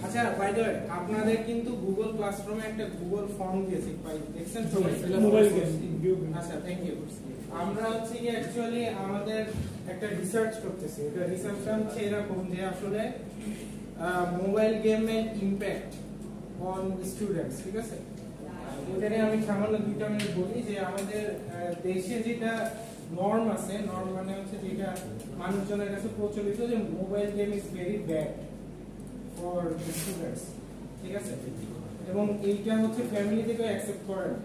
আচ্ছা by the way আপনাদের কিন্তু গুগল ক্লাসরুমে একটা গুগল ফর্ম দিয়েছি ভাই দেখছেন সবাই মোবাইল গেম। আচ্ছা থ্যাংক ইউ। আমরা হচ্ছে কি অ্যাকচুয়ালি আমাদের একটা রিসার্চ করতেছি। এটা রিসার্চটা হচ্ছে এরকম যে আসলে মোবাইল গেমের ইমপ্যাক্ট অন স্টুডেন্টস, ঠিক আছে? ওখানে আমি সামান্য 2টা মিনিট বলি যে আমাদের দেশে যেটা নর্ম আছে, নর্ম মানে হচ্ছে যেটা মানুষজনের কাছে প্রচলিত যে mobile game is very bad for students, ঠিক আছে? এবং এইটা হচ্ছে ফ্যামিলি থেকে অ্যাকসেপ্ট করে না।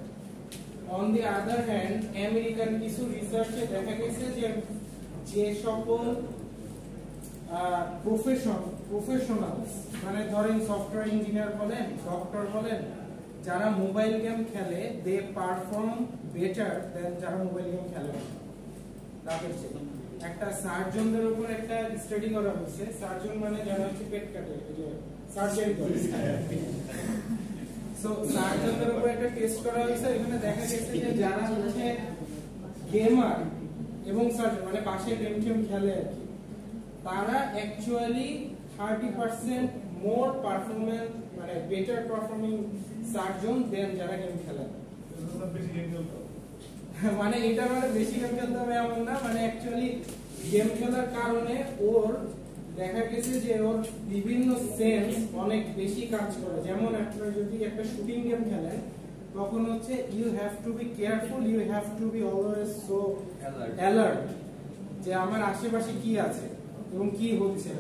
On the other hand American কিছু রিসার্চে দেখা গেছে যে যে সকল প্রফেশনালস মানে ধরেন সফটওয়্যার ইঞ্জিনিয়ার বলেন, ডক্টর বলেন, যারা মোবাইল গেম খেলে দে পারফর্ম বেটার দেন যারা মোবাইল গেম খেলে না। তাদের চেয়ে একটা সার্জনদের উপর একটা স্টাডি করা হয়েছে। সার্জন মানে যারা হচ্ছে পেট কাটে, যে সার্জারি করে, সো সার্জনদের উপর একটা টেস্ট করা হয়েছে। এখানে দেখা গেছে যে যারা হচ্ছে গেমার এবং সার্জন মানে পাশে গেম খেলে আর কি, তারা অ্যাকচুয়ালি 30% মোর পারফরম্যান্স মানে বেটার পারফর্মিং সার্জন দেন যারা গেম খেলে। মানে এটা মানে বেশি গেম খেলতে হবে এমন না, মানে অ্যাকচুয়ালি গেম খেলার কারণে ওর দেখা গেছে যে ওর বিভিন্ন সেন্স অনেক বেশি কাজ করে। যেমন আপনারা যদি একটা শুটিং গেম খেলেন তখন হচ্ছে you have to be careful, you have to be always so alert যে আমার আশেপাশে কি আছে এবং কি হচ্ছে,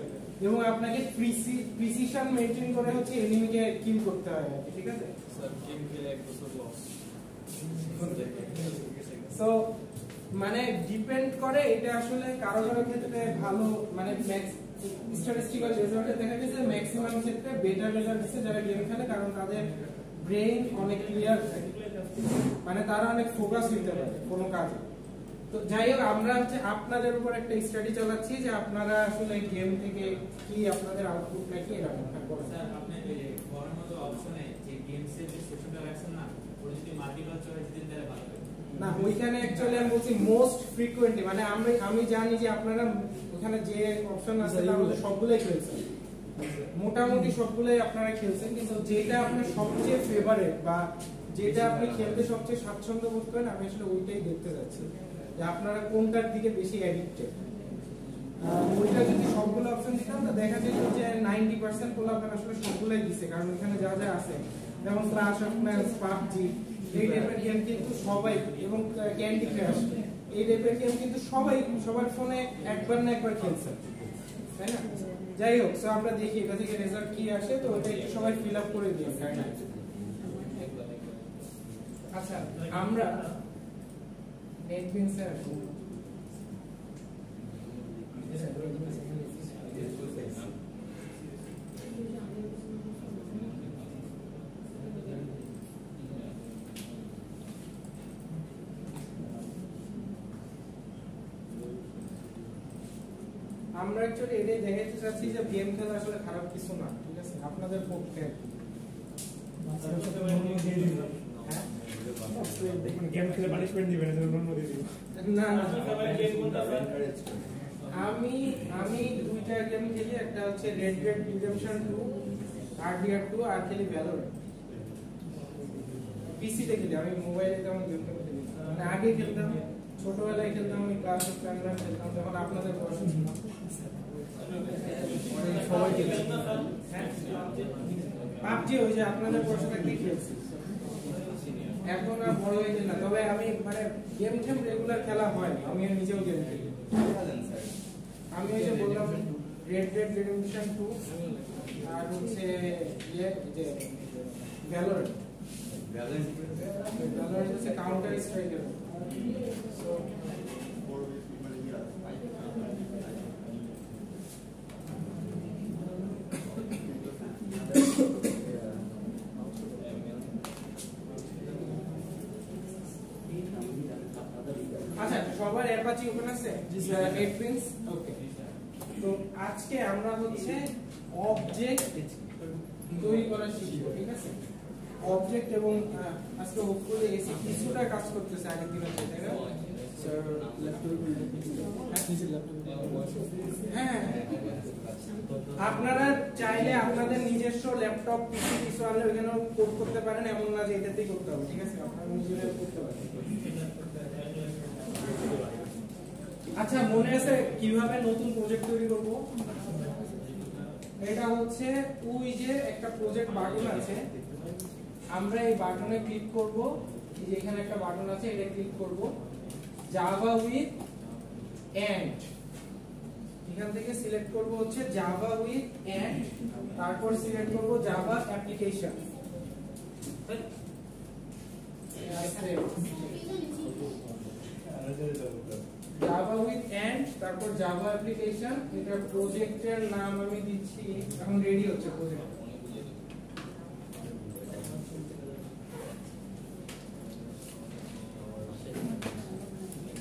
এবং আপনাকে প্রিসিশন মেইনটেইন করে হচ্ছে এনিমিকে কিল করতে হয়, ঠিক আছে? স্যার গেম খেলে এক বছর লস। সো মানে ডিপেন্ড করে, এটা আসলে কারো কারো ক্ষেত্রে ভালো মানে স্ট্যাটিস্টিক্যাল রেজাল্টে দেখা গেছে ম্যাক্সিমাম ক্ষেত্রে বেটার রেজাল্ট দিচ্ছে যারা গেম খেলে, কারণ তাদের ব্রেইন অনেক ক্লিয়ার থাকে, মানে তারা অনেক ফোকাস দিতে পারে কোনো কাজে। তো যাই হোক, আমরা হচ্ছে আপনাদের উপর একটা স্টাডি চালাচ্ছি যে আপনারা আসলে গেম থেকে কি আপনাদের আউটপুট নাকি এরকম স্যার আপনি এই ফর্মের মতো অপশনে যে গেমসের যে সেশনটা রাখছেন না, ওটা যদি মাল্টিপল চয়েস দিন তাহলে ভালো হবে না। ওইখানে অ্যাকচুয়ালি আমি বলছি মোস্ট ফ্রিকোয়েন্টলি, মানে আমি জানি যে আপনারা ওখানে যে অপশন আছে তার মধ্যে সবগুলাই খেলছেন, মোটামুটি সবগুলাই আপনারা খেলছেন, কিন্তু যেটা আপনার সবচেয়ে ফেভারিট বা যেটা আপনি খেলতে সবচেয়ে স্বাচ্ছন্দ্য বোধ করেন, আমি আসলে ওইটাই দেখতে যাচ্ছি যে আপনারা কোনটার দিকে বেশি অ্যাডিক্টেড। ওইটা যদি সবগুলো অপশন দিতাম তো দেখা যেত যে 90% পোলাপান আসলে সবগুলাই দিছে, কারণ এখানে যা যা আছে যেমন ক্লাশ অফ ক্ল্যান্স, পাবজি, এই টাইপের গেম কিন্তু সবাই, এবং ক্যান্ডি ক্রাশ, এই টাইপের গেম কিন্তু সবাই সবার ফোনে একবার না একবার খেলছে, তাই না? যাই হোক, সো আমরা দেখি এটা থেকে রেজাল্ট কি আসে, তো ওটা একটু সবাই ফিল আপ করে দিই। আচ্ছা, আমরা নেটবিনস এর আমরা অ্যাকচুয়ালি এটাই দেখাতে চাচ্ছি যে গেম খেলা আসলে খারাপ কিছু না, ঠিক আছে? আপনাদের পক্ষে গেম খেলে পানিশমেন্ট দিবেন না না, আমি 2টা গেম খেলি, একটা হচ্ছে রেড ডেড রিডেম্পশন 2, RDR2, আর খেলি ভ্যালোরেন্ট। পিসিতে খেলি, আমি মোবাইলে তেমন গেম খেলি না। মানে আগে খেলতাম, ছোটবেলায় খেলতাম, আমি ক্লাস অফ ক্ল্যান্স খেলতাম, যখন আপনাদের বয়স ছিল সবাই খেলতাম। পাবজি ওই যে আপনাদের বয়সে থাকতে খেলছি, এখন আর বড় হয়ে না। তবে আমি মানে গেম রেগুলার খেলা হয়, আমি নিজেও গেম খেলি। আমি ওই যে বললাম রেড ডেড রিডেম্পশন 2 আর হচ্ছে ইয়ে যে ভ্যালোরেন্ট হচ্ছে কাউন্টার স্ট্রাইকার। সো আচ্ছা, সবার অ্যাপাচি ওপেন আছে? নেটবিনস, ওকে। তো আজকে আমরা হচ্ছে অবজেক্ট তৈরি করা শিখবো, ঠিক আছে? অবজেক্ট এবং আজকে হোপফুলি এসি কিছুটা কাজ করতেছে আগের দিনের চেয়ে, তাই না? হ্যাঁ, আপনারা চাইলে আপনাদের নিজস্ব ল্যাপটপ পিসি কিছু আনলে ওইখানেও কোড করতে পারেন, এমন না যে এটাতেই করতে হবে, ঠিক আছে? আপনারা নিজেরাও করতে পারেন। আচ্ছা, মনে আছে কিভাবে নতুন প্রজেক্ট তৈরি করব? এটা হচ্ছে ওই যে একটা প্রজেক্ট বাটন আছে, আমরা এই বাটনে ক্লিক করব, এই যে এখানে একটা বাটন আছে, এটা ক্লিক করব, জাভা উইথ এন্ড, এখান থেকে সিলেক্ট করব হচ্ছে জাভা উইথ এন্ড, তারপর সিলেক্ট করব Java application, Java with Ant, তারপর জাভা অ্যাপ্লিকেশন। এটা প্রজেক্টের নাম আমি দিচ্ছি, এখন রেডি হচ্ছে প্রজেক্ট।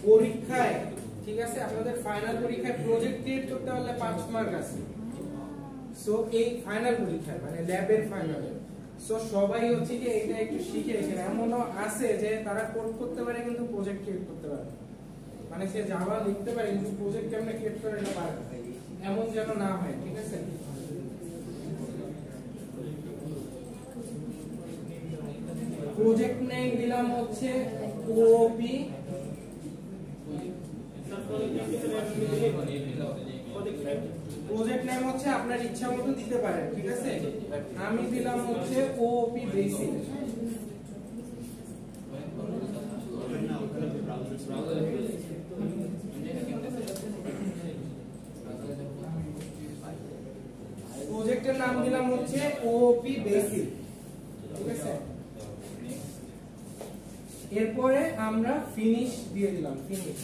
পরীক্ষায়, ঠিক আছে, আপনাদের ফাইনাল পরীক্ষায় প্রজেক্ট ক্রিয়েট করতে হলে 5 মার্ক আছে। সো এই ফাইনাল পরীক্ষায় মানে ল্যাবের ফাইনালে, সো সবাই হচ্ছে কি এটা একটু শিখে এখানে, এমনও আছে যে তারা কোড করতে পারে কিন্তু প্রজেক্ট ক্রিয়েট করতে পারে, মানে সে জাভা লিখতে পারে কিন্তু প্রজেক্ট কেমনে ক্রিয়েট করে এটা পারে, এমন যেন না হয়, ঠিক আছে? প্রজেক্ট নেম দিলাম হচ্ছে ওপি, প্রজেক্ট নেম হচ্ছে আপনার ইচ্ছা মতো দিতে পারেন, ঠিক আছে? আমি দিলাম হচ্ছে ওপি বেসিক। প্রজেক্টের নাম দিলাম হচ্ছে ওপি বেসিক, ঠিক আছে? এরপরে আমরা ফিনিশ দিয়ে দিলাম, ফিনিশ।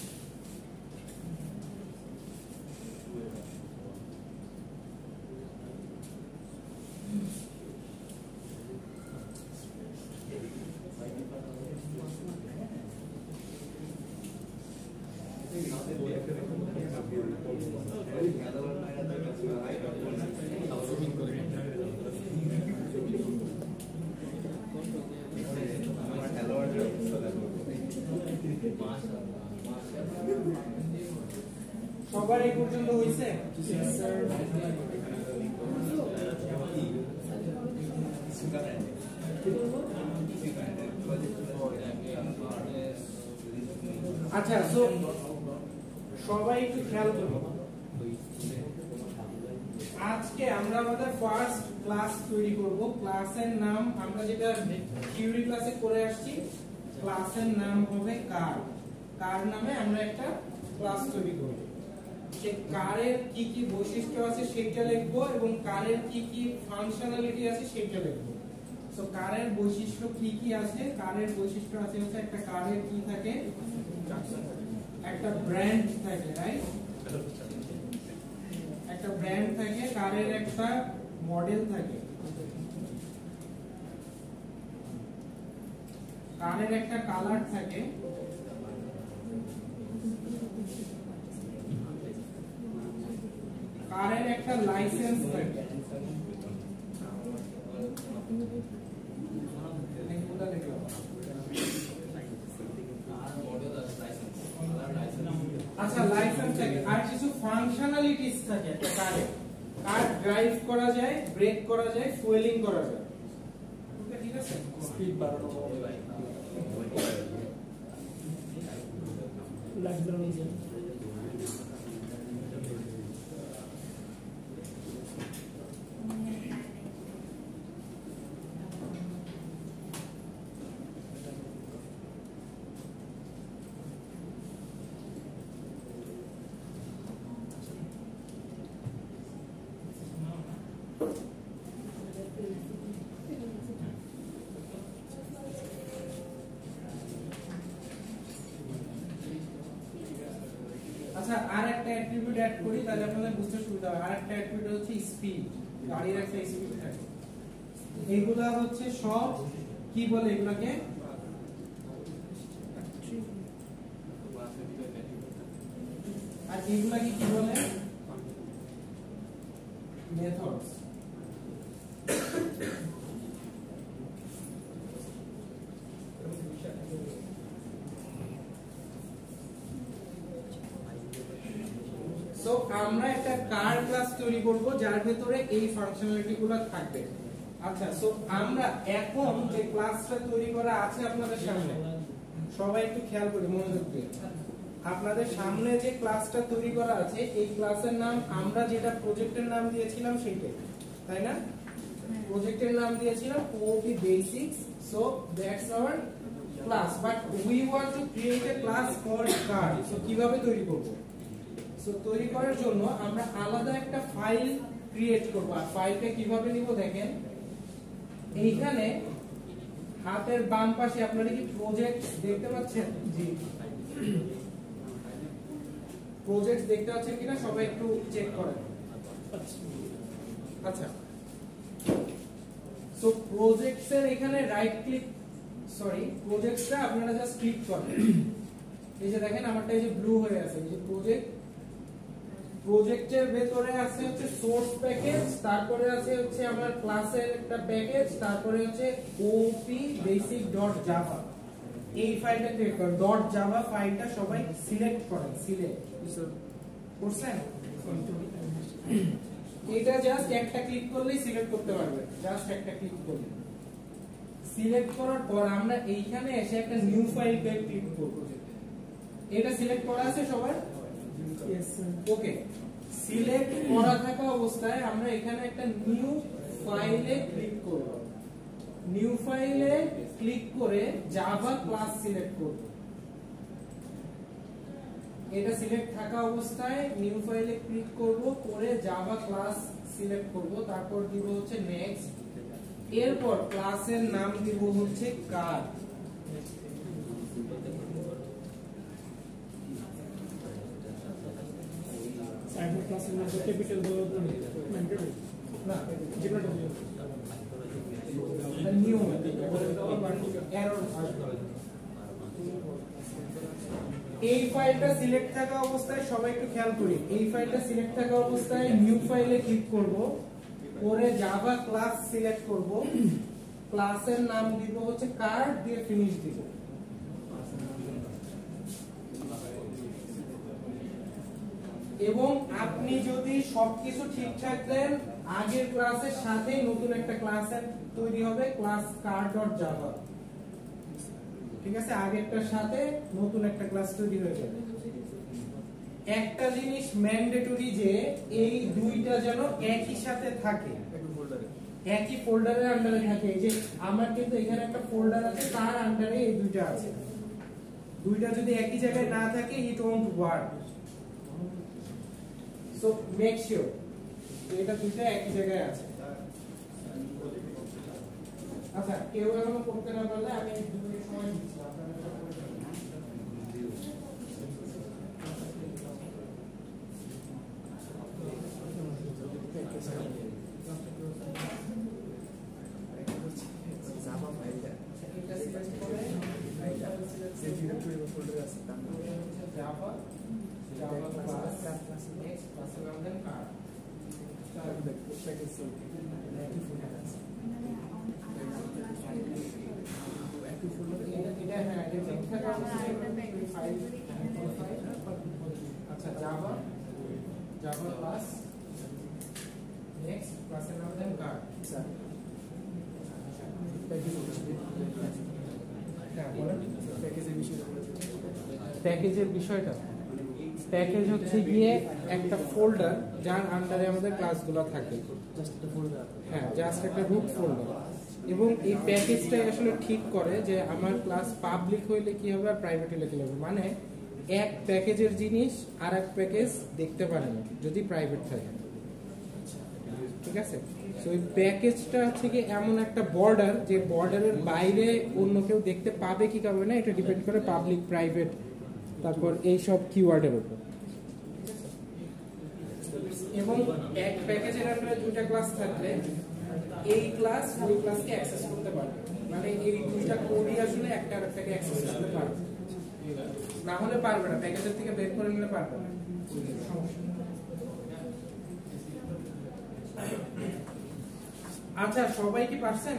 সবার এই পর্যন্ত হয়েছে? আচ্ছা, সো সবাই একটু খেয়াল করুন, আজকে আমরা আমাদের ফার্স্ট ক্লাস তৈরি করব। ক্লাসের নাম আমরা যেটা থিওরি ক্লাসে করে আসছি, ক্লাসের নাম হবে কার। কার নামে আমরা একটা ক্লাস তৈরি করব। সেই কারের কি কি বৈশিষ্ট্য আছে সেটা লিখব এবং কারের কি কি ফাংশনালিটি আছে সেটা লিখব। সো কারের বৈশিষ্ট্য কি কি আছে? কারের বৈশিষ্ট্য আছে হচ্ছে একটা কারের কি থাকে, একটা ব্র্যান্ড থাকে, রাইট? একটা ব্র্যান্ড থাকে, কারের একটা মডেল থাকে, কারের একটা কালার থাকে, কারের একটা লাইসেন্স থাকে, আচ্ছা লাইসেন্স থাকে, আর কিছু ফাংশনালিটিস থাকে একটা কারে। কার ড্রাইভ করা যায়, ব্রেক করা যায়, ফুয়েলিং করা যায়, ঠিক আছে? স্পিড বাড়ানো লাগবে। আচ্ছা, আর একটা অ্যাট্রিবিউট অ্যাড করি তাহলে আপনাদের বুঝতে সুবিধা হবে। আর একটা অ্যাট্রিবিউট হচ্ছে স্পিড, গাড়ির একটা স্পিড থাকে। এইগুলা হচ্ছে সব কি বলে এগুলাকে? আর এগুলাকে কি বলে? মেথডস। সো আমরা একটা কার ক্লাস তৈরি করব যার ভেতরে এই ফাংশনালিটি গুলো থাকবে। আচ্ছা, সো আমরা এখন যে ক্লাসটা তৈরি করা আছে আপনাদের সামনে, সবাই একটু খেয়াল করি, মনোযোগ দিয়ে। আপনাদের সামনে যে ক্লাসটা তৈরি করা আছে এই ক্লাসের নাম আমরা যেটা প্রজেক্টের নাম দিয়েছিলাম সেইটাই, তাই না? প্রজেক্টের নাম দিয়েছিলাম OOP Basics. So that's our class, but we want to create a class called card. So কিভাবে তৈরি করব? সো তৈরি করার জন্য আমরা আলাদা একটা ফাইল ক্রিয়েট করব। আর ফাইলটা কিভাবে নিব দেখেন, এইখানে হাতের বাম পাশে আপনারা কি প্রজেক্ট দেখতে পাচ্ছেন? জি, প্রজেক্ট দেখতে পাচ্ছেন কিনা সবাই একটু চেক করেন। আচ্ছা, সো প্রজেক্টস এর এখানে রাইট ক্লিক, সরি প্রজেক্টসটা আপনারা জাস্ট ক্লিক করবেন। এই যে দেখেন আমারটা এই যে ব্লু হয়ে আছে, এই যে প্রজেক্ট, প্রজেক্টের ভেতরে আছে হচ্ছে সোর্স প্যাকেজ, তারপরে আছে হচ্ছে আমার ক্লাসের একটা প্যাকেজ, তারপরে হচ্ছে OOP-basic.java। এই ফাইলটা ক্রিয়েট করেন, .java ফাইলটা সবাই সিলেক্ট করেন, সিলেক্ট করছেন? এটা জাস্ট একটা ক্লিক করলেই সিলেক্ট করতে পারবেন, জাস্ট একটা ক্লিক করলে। সিলেক্ট করার পর আমরা এইখানে এসে একটা নিউ ফাইল ক্লিক করব। এটা সিলেক্ট করা আছে সবার? ওকে, সিলেক্ট করা থাকা অবস্থায় আমরা এখানে একটা নিউ ফাইলে ক্লিক করব। নিউ ফাইলে ক্লিক করে জাভা ক্লাস সিলেক্ট করব। এটা সিলেক্ট থাকা অবস্থায় নিউ ফাইলে ক্লিক করব, করে জাভা ক্লাস সিলেক্ট করব, তারপর দিব হচ্ছে নেক্সট। এরপর ক্লাসের নাম দিব হচ্ছে কার। সাইবার ক্লাসের নাম ক্যাপিটাল বলো না, যেটা নিউ এরর। এই ফাইলটা সিলেক্ট থাকা অবস্থায় সবাই একটু খেয়াল করি, এই ফাইলটা সিলেক্ট থাকা অবস্থায় নিউ ফাইলে ক্লিক করব, করে জাভা ক্লাস সিলেক্ট করব, ক্লাসের নাম দিব হচ্ছে কার, দিয়ে ফিনিশ দিব। এবং আপনি যদি সবকিছু ঠিকঠাক দেন, আগের ক্লাসের সাথে নতুন একটা ক্লাস তৈরি হবে, ক্লাস car.java। ঠিক আছে, আগেরটার সাথে নতুন একটা ক্লাস তৈরি হয়ে যাবে। একটা জিনিস ম্যান্ডেটরি যে এই দুইটা যেন একই সাথে থাকে, একই ফোল্ডারের আন্ডারে থাকে। এই যে আমার কিন্তু এখানে একটা ফোল্ডার আছে, তার আন্ডারে এই দুইটা আছে। দুইটা যদি একই জায়গায় না থাকে, ইট won't work. So make sure এটা দুইটা একই জায়গায় আছে। আচ্ছা, কেউ এখনো করতে না পারলে আমি 2 মিনিট সময় দিচ্ছি আপনাদের। আচ্ছা, জাভা ক্লাস নেক্সট ক্লাসের নাম দেন কার। প্যাকেজের বিষয়টা, প্যাকেজ হচ্ছে গিয়ে একটা ফোল্ডার যার আন্ডারে আমাদের ক্লাসগুলো থাকে। হ্যাঁ, জাস্ট একটা রুট ফোল্ডার। এবং এই প্যাকেজটাই আসলে ঠিক করে যে আমার ক্লাস পাবলিক হইলে কি হবে আর প্রাইভেট হইলে কি হবে। মানে এক প্যাকেজের জিনিস আর এক প্যাকেজ দেখতে পারে না যদি প্রাইভেট থাকে। ঠিক আছে, সো এই প্যাকেজটা হচ্ছে কি এমন একটা বর্ডার, যে বর্ডারের বাইরে অন্য কেউ দেখতে পাবে কি পাবে না, এটা ডিপেন্ড করে পাবলিক, প্রাইভেট, তারপর এই সব কিওয়ার্ডের উপর। এবং এক প্যাকেজের আন্ডারে দুইটা ক্লাস থাকলে এই ক্লাস ওই ক্লাসকে অ্যাক্সেস করতে পারবে। মানে এই দুইটা কোডই আসলে একটা আরেকটাকে অ্যাক্সেস করতে পারবে, না হলে পারবে না, প্যাকেজের থেকে বের করে নিলে পারবে না। আচ্ছা, সবাই কি পারছেন?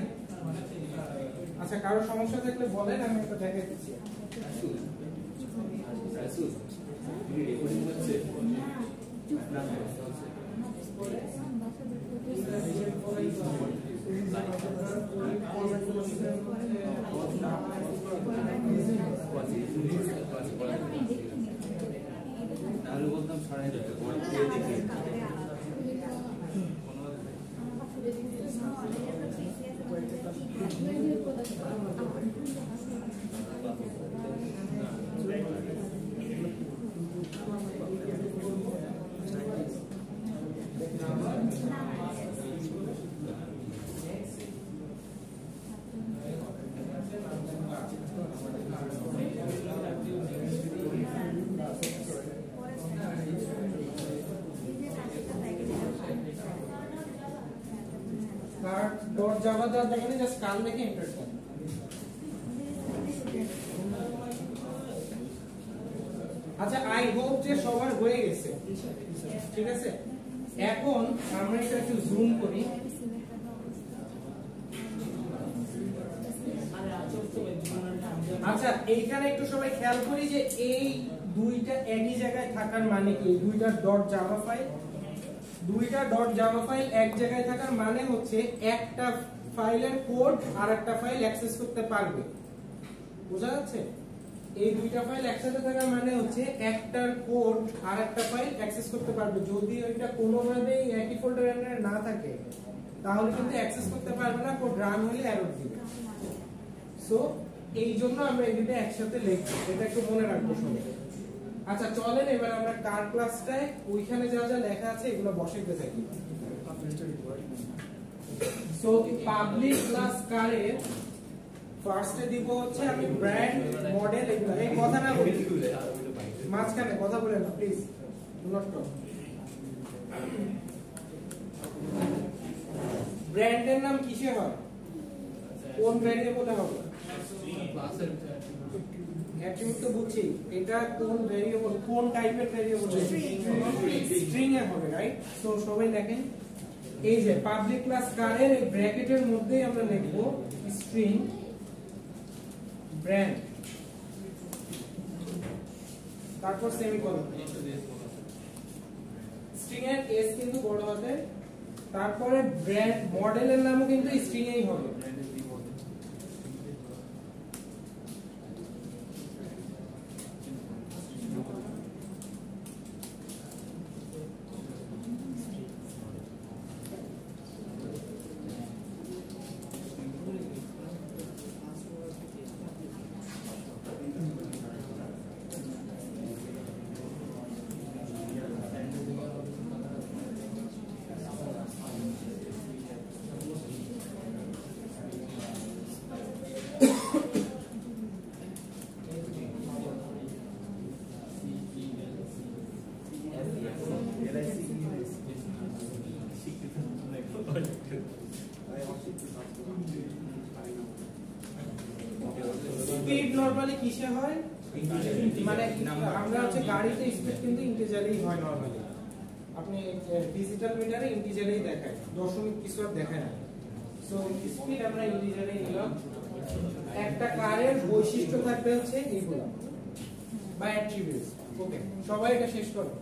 আচ্ছা, কারো সমস্যা থাকলে বলেন, আমি একটা দেখাই দিচ্ছি। আমি বলতাম ছড়াই দিতে দেখি डॉट जावा द्वारा देखने जस्ट काल में के एंटर करें আচ্ছা আই হোপ যে সবার হয়ে গেছে ঠিক আছে এখন আমরা এটা একটু জুম করি আচ্ছা এইখানে একটু সবাই খেয়াল করি যে এই দুইটা একই জায়গায় থাকার মানে কি দুইটা ডট জাভা ফাইল এক জায়গায় থাকার মানে হচ্ছে একটা ফাইলের কোড আরেকটা ফাইল অ্যাক্সেস করতে পারবে বোঝা যাচ্ছে এই দুইটা ফাইল একসাথে থাকার মানে হচ্ছে একটার কোড আরেকটা ফাইল অ্যাক্সেস করতে পারবে যদি ওইটা কোনোভাবেই একই ফোল্ডারে না থাকে তাহলে কিন্তু অ্যাক্সেস করতে পারবে না কোড রান হলে এরর দিবে সো এই জন্য আমরা এই দুটো একসাথে লিখব এটা একটু মনে রাখবো সবাই আচ্ছা চলেন এবার আমরা কার ক্লাসটায় ওইখানে যা যা লেখা আছে এগুলো বসাইতে থাকি সো পাবলিক ক্লাস কারের ফার্স্টে দিব হচ্ছে আমি ব্র্যান্ড মডেল এগুলো এই কথা না বলি মাঝখানে কথা বলেন না প্লিজ নট টক ব্র্যান্ডের নাম কিসে হয় কোন ভেরিয়েবলে হবে ক্লাসের অ্যাট্রিবিউট তো বুঝছি এটা কোন ভেরিয়েবল কোন টাইপের ভেরিয়েবল স্ট্রিং এ হবে রাইট সো সবাই দেখেন এই যে পাবলিক ক্লাস কারের এই ব্র্যাকেটের মধ্যেই আমরা লিখব স্ট্রিং ব্র্যান্ড তারপর সেমিকোলন স্ট্রিং এর এস কিন্তু বড় হাতের তারপরে ব্র্যান্ড মডেলের নামও কিন্তু স্ট্রিং এই হবে স্পিড নরমালি কিসে হয় মানে আমরা হচ্ছে গাড়িতে স্পিড কিন্তু ইন্টিজারেই হয় নরমালি আপনি ডিজিটাল মিটারে ইন্টিজারেই দেখায় দশমিক কিছু আর দেখায় না সো স্পিড আমরা ইন্টিজারেই নিলাম একটা কারের বৈশিষ্ট্য থাকবে হচ্ছে এইগুলো বা অ্যাট্রিবিউটস ওকে সবাই এটা শেষ করো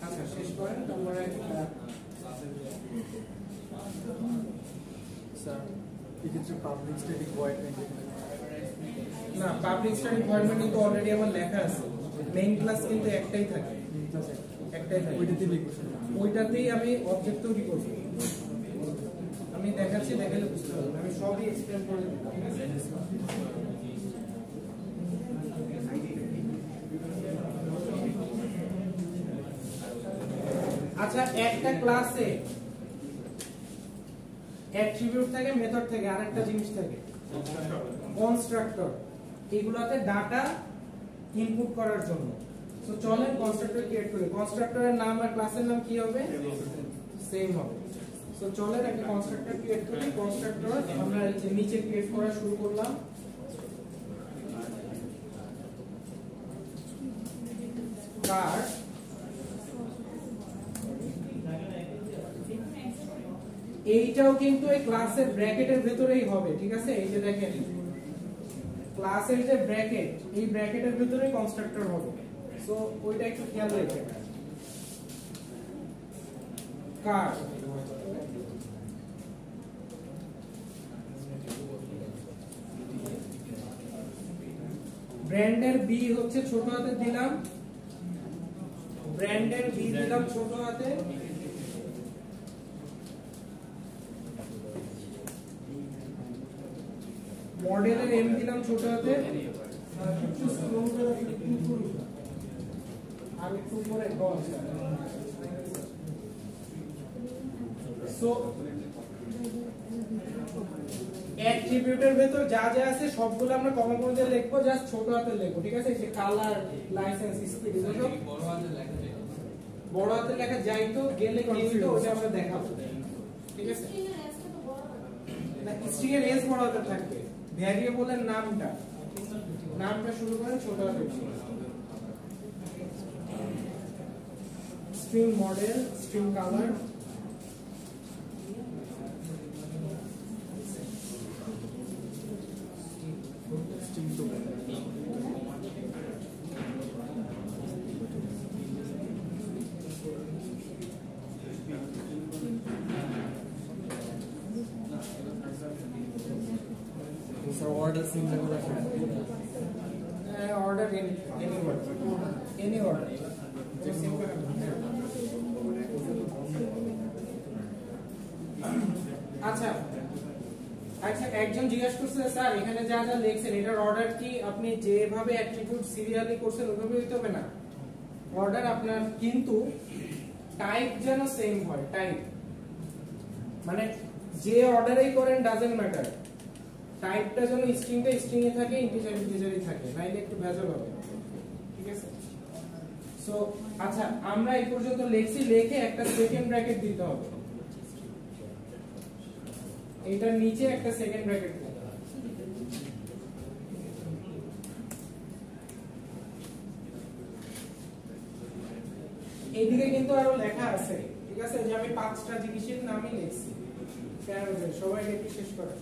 আচ্ছা শেষ করেন তারপরে স্যার এক্ষেত্রে পাবলিক স্ট্যাটিক ভয়েড না পাবলিক স্ট্যাটিক ভয়েড কিন্তু অলরেডি আমার লেখা আছে মেইন ক্লাস কিন্তু একটাই থাকে ওইটাতেই আমি অবজেক্ট তৈরি করব আমি দেখাচ্ছি দেখালে বুঝতে পারবেন আমি সবই এক্সপ্লেন করে দেব আচ্ছা একটা ক্লাসে অ্যাট্রিবিউট থাকে মেথড থাকে আরেকটা জিনিস থাকে কনস্ট্রাক্টর এগুলাতে ডাটা ইনপুট করার জন্য সো চলেন কনস্ট্রাক্টর ক্রিয়েট করি কনস্ট্রাক্টরের নাম আর ক্লাসের নাম কি হবে সেম হবে সো চলেন একটা কনস্ট্রাক্টর ক্রিয়েট করি কনস্ট্রাক্টর আমরা নিচে ক্রিয়েট করা শুরু করলাম কার এইটাও কিন্তু এই ক্লাসের ব্র্যাকেটের ভিতরেই হবে ঠিক আছে এই যে দেখেন ক্লাসের যে ব্র্যাকেট এই ব্র্যাকেটের ভিতরেই কনস্ট্রাক্টর হবে সো ওইটা একটু খেয়াল রাখবেন। কার ব্র্যান্ডের বি হচ্ছে ছোট হাতে দিলাম, ব্র্যান্ডের বি দিলাম ছোট হাতে, মডেলের এম দিলাম ছোট হাতে, একটু স্লো করে একটু করুন আর একটু করে গস। সো অ্যাট্রিবিউটের ভেতর যা যা আছে সবগুলো আমরা কমা করে দিয়ে লিখবো, জাস্ট ছোট হাতে লিখবো, ঠিক আছে? যে কালার, লাইসেন্স, স্পিড এগুলো বড় হাতে লেখা যাই তো গেলে কিন্তু ওটা আমরা দেখাবো, ঠিক আছে? না, স্ট্রিং এর এস বড় হাতে থাকবে, ভ্যারিয়েবলের নামটা শুরু করে ছোট হাতে, string model, string colour, order symbol order any order just simple. আচ্ছা আচ্ছা, একজন জিজ্ঞাসা করছে স্যার এখানে যা যা লিখছেন এটার অর্ডার কি আপনি যেভাবে অ্যাট্রিবিউট সিরিয়ালি করছেন ওইভাবে হইতে হবে না, অর্ডার আপনার, কিন্তু টাইপ যেন সেম হয়। টাইপ মানে যে অর্ডারেই করেন ডাজন্ট ম্যাটার, টাইপটা যেন স্ট্রিংটা স্ট্রিং এ থাকে, ইন্টিজার ইন্টিজারে থাকে, নাইলে একটু ভেজাল হবে, ঠিক আছে? সো আচ্ছা, আমরা এই পর্যন্ত লিখছি, লিখে একটা সেকেন্ড ব্র্যাকেট দিতে হবে, এটার নিচে একটা সেকেন্ড ব্র্যাকেট দিতে হবে। এইদিকে কিন্তু আরো লেখা আছে, ঠিক আছে? যে আমি 5টা জিনিসের নামই লিখছি, সবাই একটু শেষ করো।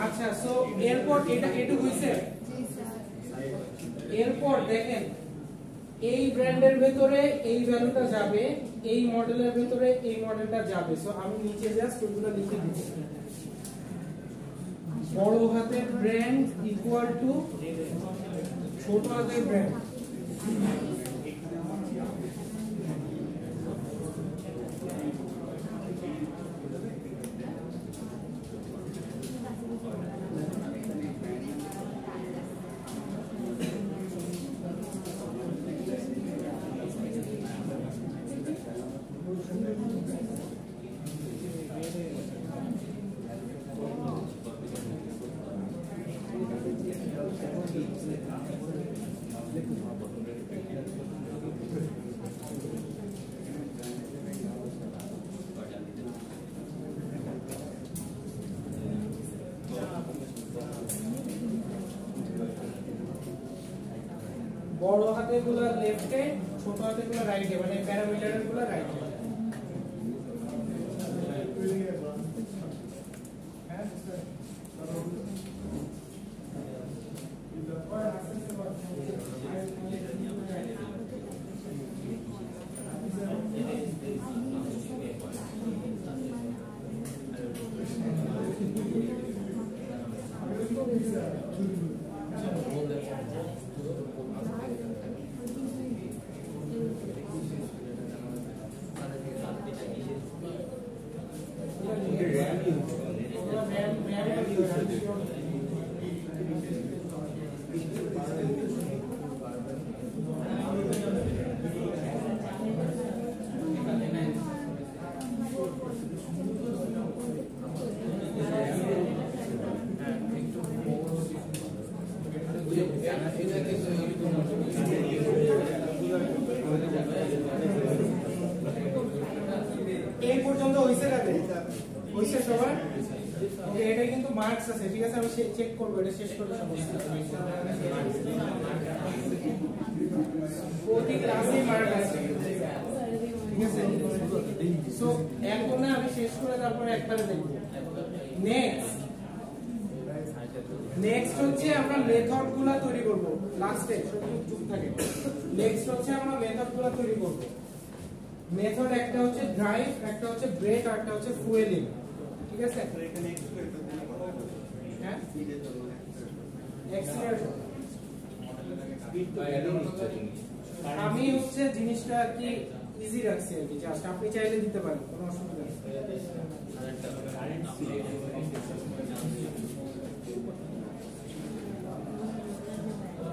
আচ্ছা, সো এরপর এটা এটুকু হইছে। এরপর দেখেন এই ব্র্যান্ডের ভিতরে এই ভ্যালুটা যাবে, এই মডেলের ভিতরে এই মডেলটা যাবে। সো আমি নিচে জাস্ট ওগুলো লিখে দিচ্ছি, বড় হাতের ব্র্যান্ড ইকুয়াল টু ছোট হাতের ব্র্যান্ড। বড় হাতের গুলো লেফটে, ছোট হাতের গুলো রাইটে, মানে প্যারামিটারের গুলো রাইটে। এই পর্যন্ত হইছে কাতে হইছে সবার ওকে এটা কিন্তু মার্কস আছে ঠিক আছে আমি চেক করব এটা শেষ করে সমস্যা প্রতি ক্লাসে মার্ক আছে ঠিক আছে সো এখন না আমি শেষ করে তারপর একবারে দেখব নেক্সট হচ্ছে আমরা মেথডগুলো তৈরি করব লাস্টে চুপ থাকে নেক্সট হচ্ছে আমরা মেথডগুলো তৈরি করব মেথড একটা হচ্ছে ড্রাইভ একটা হচ্ছে ব্রেক আর একটা হচ্ছে ফুয়েলিং ঠিক আছে হ্যাঁ এক্সিলারেটর আমি হচ্ছে জিনিসটা কি ইজি রাখছি আর কি জাস্ট আপনি চাইলে দিতে পারেন কোনো অসুবিধা নেই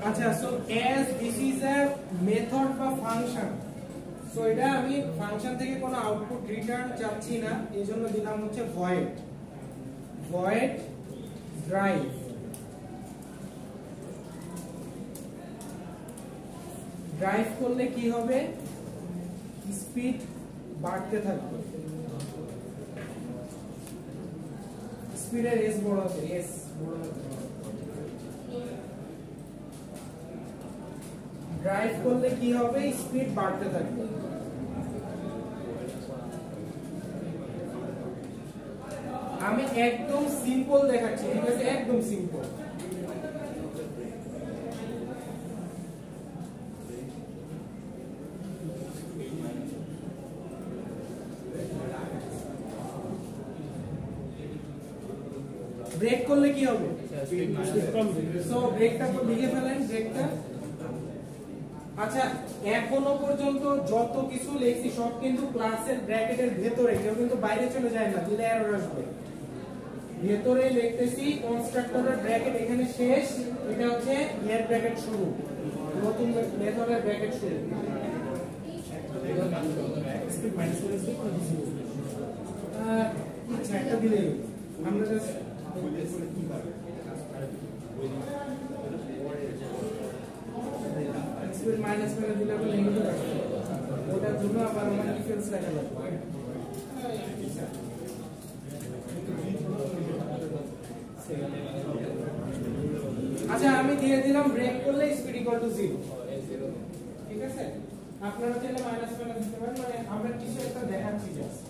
আচ্ছা so as this is a method বা ফাংশন সো এটা আমি ফাংশন থেকে কোনো আউটপুট রিটার্ন চাচ্ছি না এজন্য দিলাম হচ্ছে void drive ড্রাইভ করলে কি হবে স্পিড বাড়তে থাকবে স্পিডের এস বড় হবে এস বড় হবে ড্রাইভ করলে কি হবে স্পিড বাড়তে থাকবে আমি একদম সিম্পল দেখাচ্ছি ঠিক আছে একদম সিম্পল ব্রেক করলে কি হবে সো ব্রেকটা লিখে ফেলেন ব্রেকটা আচ্ছা এখনো পর্যন্ত যত কিছু লিখছি সব কিন্তু ক্লাসের ব্র্যাকেটের ভেতরে কেউ কিন্তু বাইরে চলে যায় না দিলে এরর আসবে ভেতরে লিখতেছি কনস্ট্রাক্টরের ব্র্যাকেট এখানে শেষ এটা হচ্ছে এর ব্র্যাকেট শুরু নতুন মেথডের ব্র্যাকেট শুরু স্পিড মাইনাস করে আচ্ছা একটা দিলে আমরা জাস্ট স্পিড মাইনাস করে দিলে আমরা নেগেটিভ আসবে ওটার জন্য আবার আমাদের ডিফারেন্স লেখা লাগবে আচ্ছা আমি দিয়ে দিলাম ব্রেক করলে স্পিড ইকুয়াল টু 0 ঠিক আছে আপনারা চাইলে মাইনাস করে দিতে পারেন মানে আমরা কিছু একটা দেখাচ্ছি জাস্ট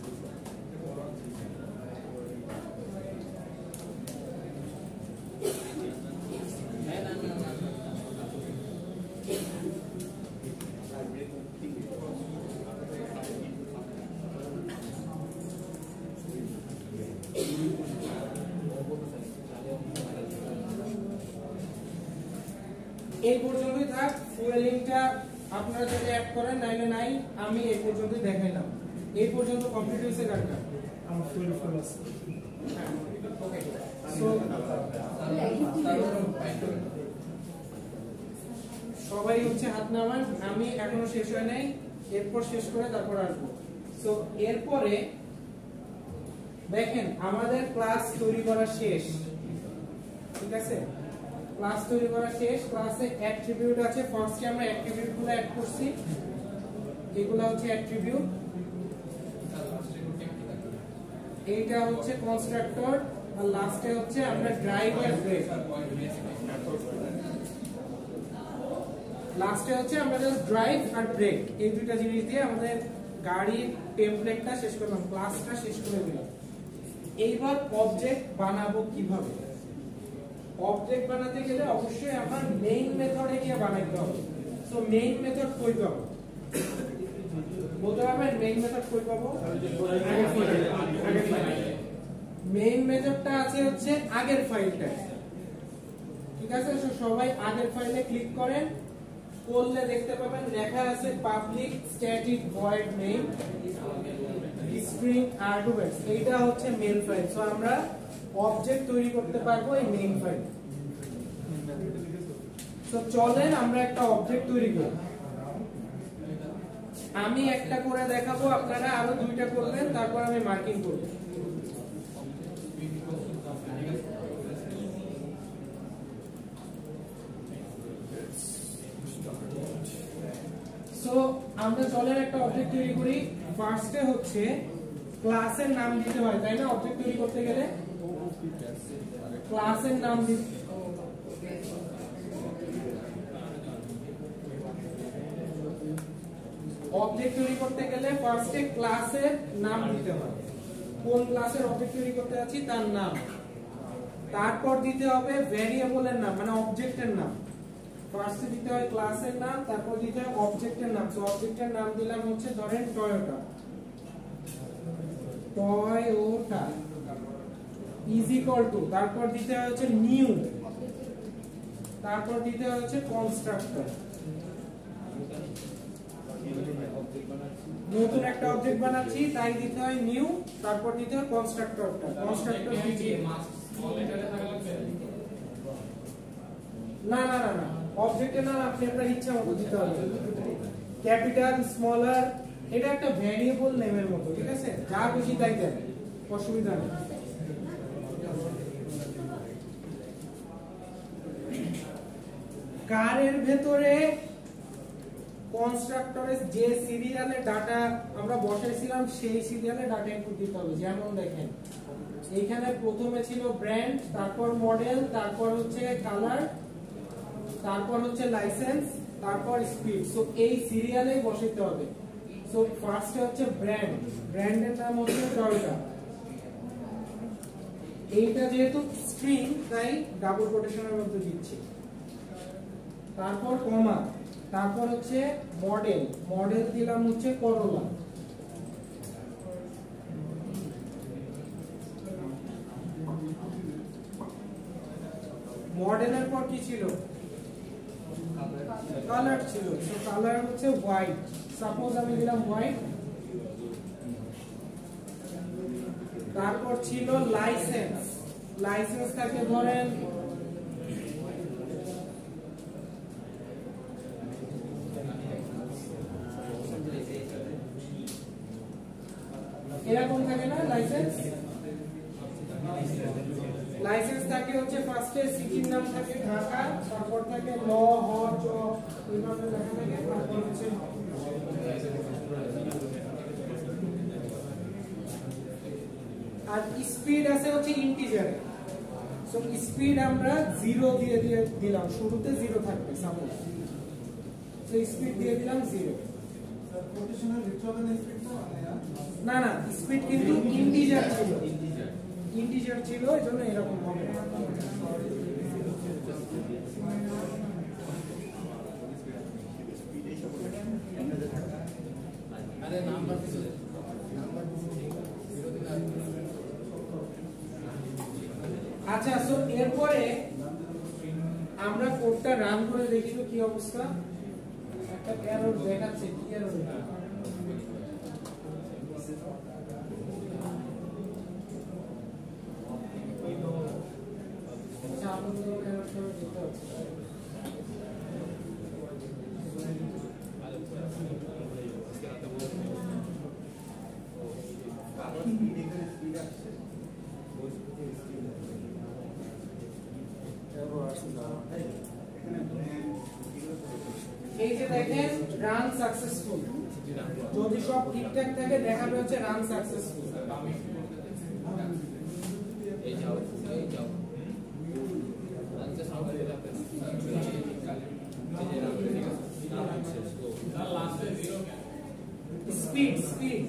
এই পর্যন্তই থাক ফুয়েলিংটা আপনারা যদি অ্যাড করেন 9 আমি এই পর্যন্তই দেখাইলাম এই পর্যন্ত কমপ্লিট হয়েছে কারটা আমার ফুল আছে হ্যাঁ ওকে সো সবাই হচ্ছে হাত নামান আমি এখনো শেষ হয় নাই এরপর শেষ করে তারপর আসবো সো এরপরে দেখেন আমাদের ক্লাস তৈরি করা শেষ ঠিক আছে ক্লাস তৈরি করা শেষ ক্লাসে অ্যাট্রিবিউট আছে ফার্স্টে আমরা অ্যাট্রিবিউটগুলো অ্যাড করছি এগুলো হচ্ছে অ্যাট্রিবিউট এইটা হচ্ছে কনস্ট্রাক্টর আর লাস্টে হচ্ছে আমরা ড্রাইভ আর ব্রেক লাস্টে হচ্ছে আমাদের ড্রাইভ আর ব্রেক এই দুটো জিনিস দিয়ে আমাদের গাড়ির টেমপ্লেটটা শেষ করলাম ক্লাসটা শেষ করে দিলাম এইবার অবজেক্ট বানাবো কিভাবে অবজেক্ট বানাতে গেলে অবশ্যই আমার মেইন মেথডে গিয়ে বানাইতে হবে সো মেইন মেথড কই পাবো বলতে পারবেন মেইন মেথড কই পাবো মেইন মেথডটা আছে হচ্ছে আগের ফাইলটা ঠিক আছে সো সবাই আগের ফাইলে ক্লিক করেন করলে দেখতে পাবেন লেখা আছে public static void main string arguments, এইটা হচ্ছে মেইন ফাইল। সো আমরা অবজেক্ট তৈরি করতে পারবো এই মেইন ফাইল। তো চলেন আমরা একটা অবজেক্ট তৈরি করি। আমি একটা করে দেখাবো, আপনারা আরো দুইটা করবেন, তারপর আমি মার্কিং করব। সো আমরা চলেন একটা অবজেক্ট তৈরি করি। ফার্স্টে হচ্ছে ক্লাসের নাম দিতে হয়, তাই না? অবজেক্ট তৈরি করতে গেলে ক্লাসের নাম দিতে, অবজেক্ট তৈরি করতে গেলে ফার্স্টে ক্লাসের নাম দিতে হয়। কোন ক্লাসের অবজেক্ট তৈরি করতে যাচ্ছি তার নাম, তারপর দিতে হবে ভেরিয়েবলের নাম মানে অবজেক্টের নাম। ফার্স্টে দিতে হয় ক্লাসের নাম, তারপর দিতে হয় অবজেক্টের নাম। তো অবজেক্টের নাম দিলাম হচ্ছে ধরেন Toyota, Toyota is equal to, তারপর দিতে হয় হচ্ছে নিউ, তারপর দিতে হয় হচ্ছে কনস্ট্রাক্টর। নতুন একটা অবজেক্ট বানাচ্ছি তাই দিতে হয় নিউ, তারপর দিতে হয় কনস্ট্রাক্টরটা। কনস্ট্রাক্টর না না না না, অবজেক্টের নাম আপনি আপনার ইচ্ছা মতো দিতে হবে, ক্যাপিটাল স্মলার, এটা একটা ভ্যারিয়েবল নেমের মতো, ঠিক আছে? যা খুশি তাই দেন, অসুবিধা নেই। কারের ভেতরে কনস্ট্রাক্টরের যে সিরিয়ালে ডাটা আমরা বসাইছিলাম সেই সিরিয়ালে ডাটা ইনপুট দিতে হবে। যেমন দেখেন এইখানে প্রথমে ছিল ব্র্যান্ড, তারপর মডেল, তারপর হচ্ছে কালার, তারপর হচ্ছে লাইসেন্স, তারপর স্পিড। সো এই সিরিয়ালেই বসাইতে হবে। সো ফার্স্টে হচ্ছে ব্র্যান্ড, ব্র্যান্ডের নাম হচ্ছে টয়োটা। এইটা যেহেতু স্ট্রিং তাই ডাবল কোটেশনের মধ্যে দিচ্ছি। তারপর কমা, তারপর হচ্ছে মডেল, মডেল দিলাম হচ্ছে করোলা। মডেলের পর কি ছিল? কালার ছিল। তো কালার হচ্ছে হোয়াইট, সাপোজ আমি দিলাম হোয়াইট। তারপর ছিল লাইসেন্স, লাইসেন্স থাকে ধরেন এরকম থাকে না লাইসেন্স? লাইসেন্স থাকে হচ্ছে ফার্স্টে সিটির নাম থাকে ঢাকা, তারপর থাকে ল হ চ এইভাবে লেখা থাকে, তারপর হচ্ছে আর স্পিড আছে হচ্ছে ইন্টিজারে। সো স্পিড আমরা 0 দিয়ে দিলাম, শুরুতে 0 থাকবে সাপোজ। সো স্পিড দিয়ে দিলাম 0। না না, স্পিড কিন্তু ইন্টিজার ছিল, ইন্টিজার ছিল, এজন্য এরকম হবে। আচ্ছা, সো এরপরে আমরা কোডটা রান করে দেখি তো কি অবস্থা। একটা এরর দেখাচ্ছে, কি এরর? আচ্ছা, আমাদের এররটা দেখতে হচ্ছে। এই যে দেখেন রান সাকসেসফুল, যদি সব ঠিকঠাক থাকে দেখাবে হচ্ছে রান সাকসেসফুল। এই যাও এই যাও আচ্ছা সাউন্ড দিয়ে রাখতে লাস্টে 0 স্পিড স্পিড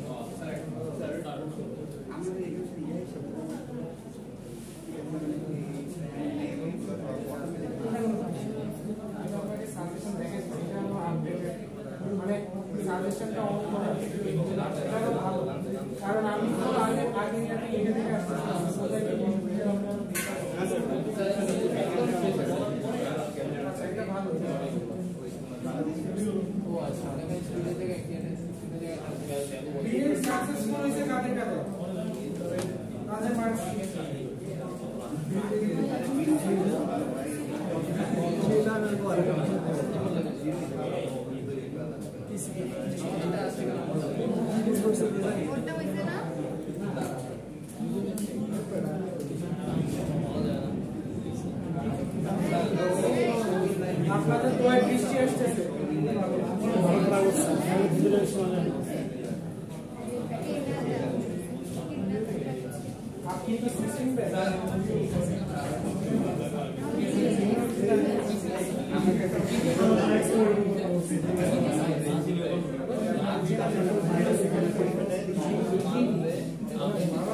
মানে সাজেশনটা অন করা ভালো, কারণ আমি 16 ব্যাচ আমার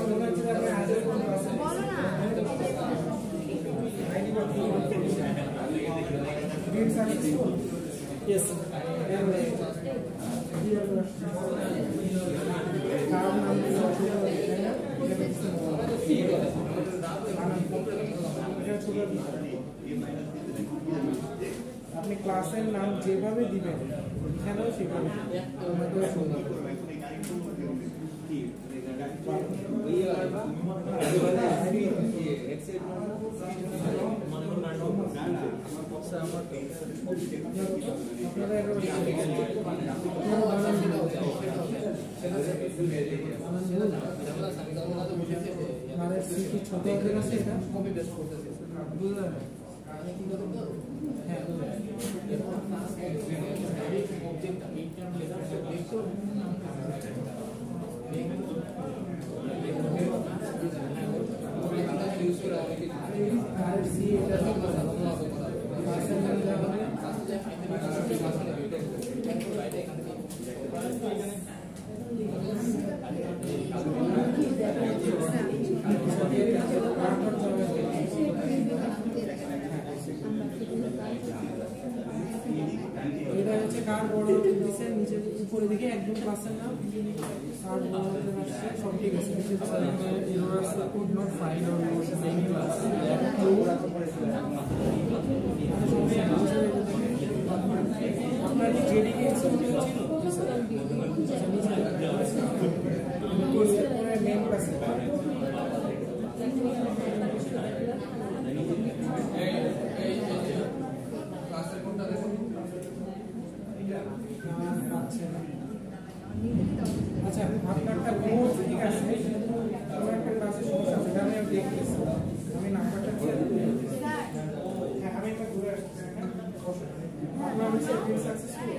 মনে হচ্ছে যে আপনি আজের কোন ক্লাসে Green successful? Yes. আপনি ক্লাসের নাম যেভাবে দিবেন এখানেও সেভাবে ছোট আছে এটা কপি পেস্ট করতেছে বুঝলেন হ্যাঁ এটা হচ্ছে কার বড় দিছে নিচে উপরে দিকে একদম ক্লাসের নাম কার বড় আসছে সব ঠিক আছে Errors could not find or was any class. আপনার কি জেডিকে এক্সপেরিয়েন্স ছিল মেন ক্লাসে আচ্ছা আপনারটা নোট ঠিক আছে আমার একটা ক্লাসে সমস্যা আছে আমি দেখতেছি আমি নাম্বারটা দিয়ে হ্যাঁ আমি একটা ঘুরে আসছি আপনার হচ্ছে গ্রিন সাকসেসফুল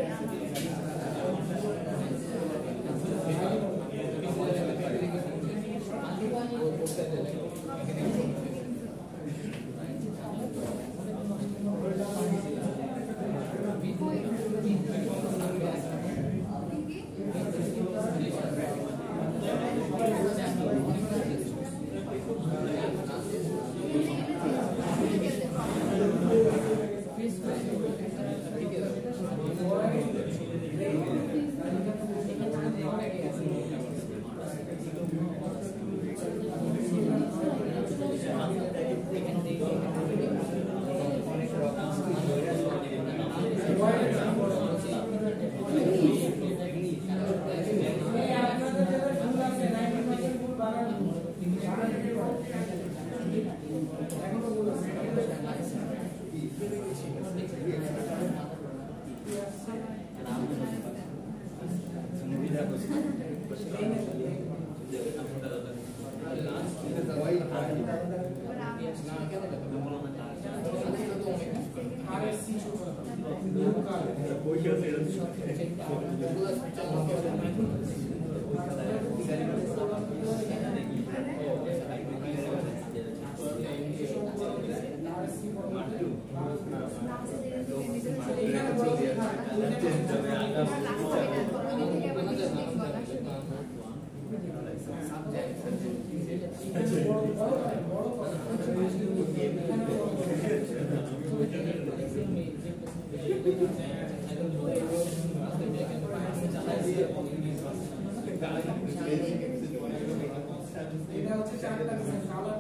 এটা হচ্ছে চারটা কালার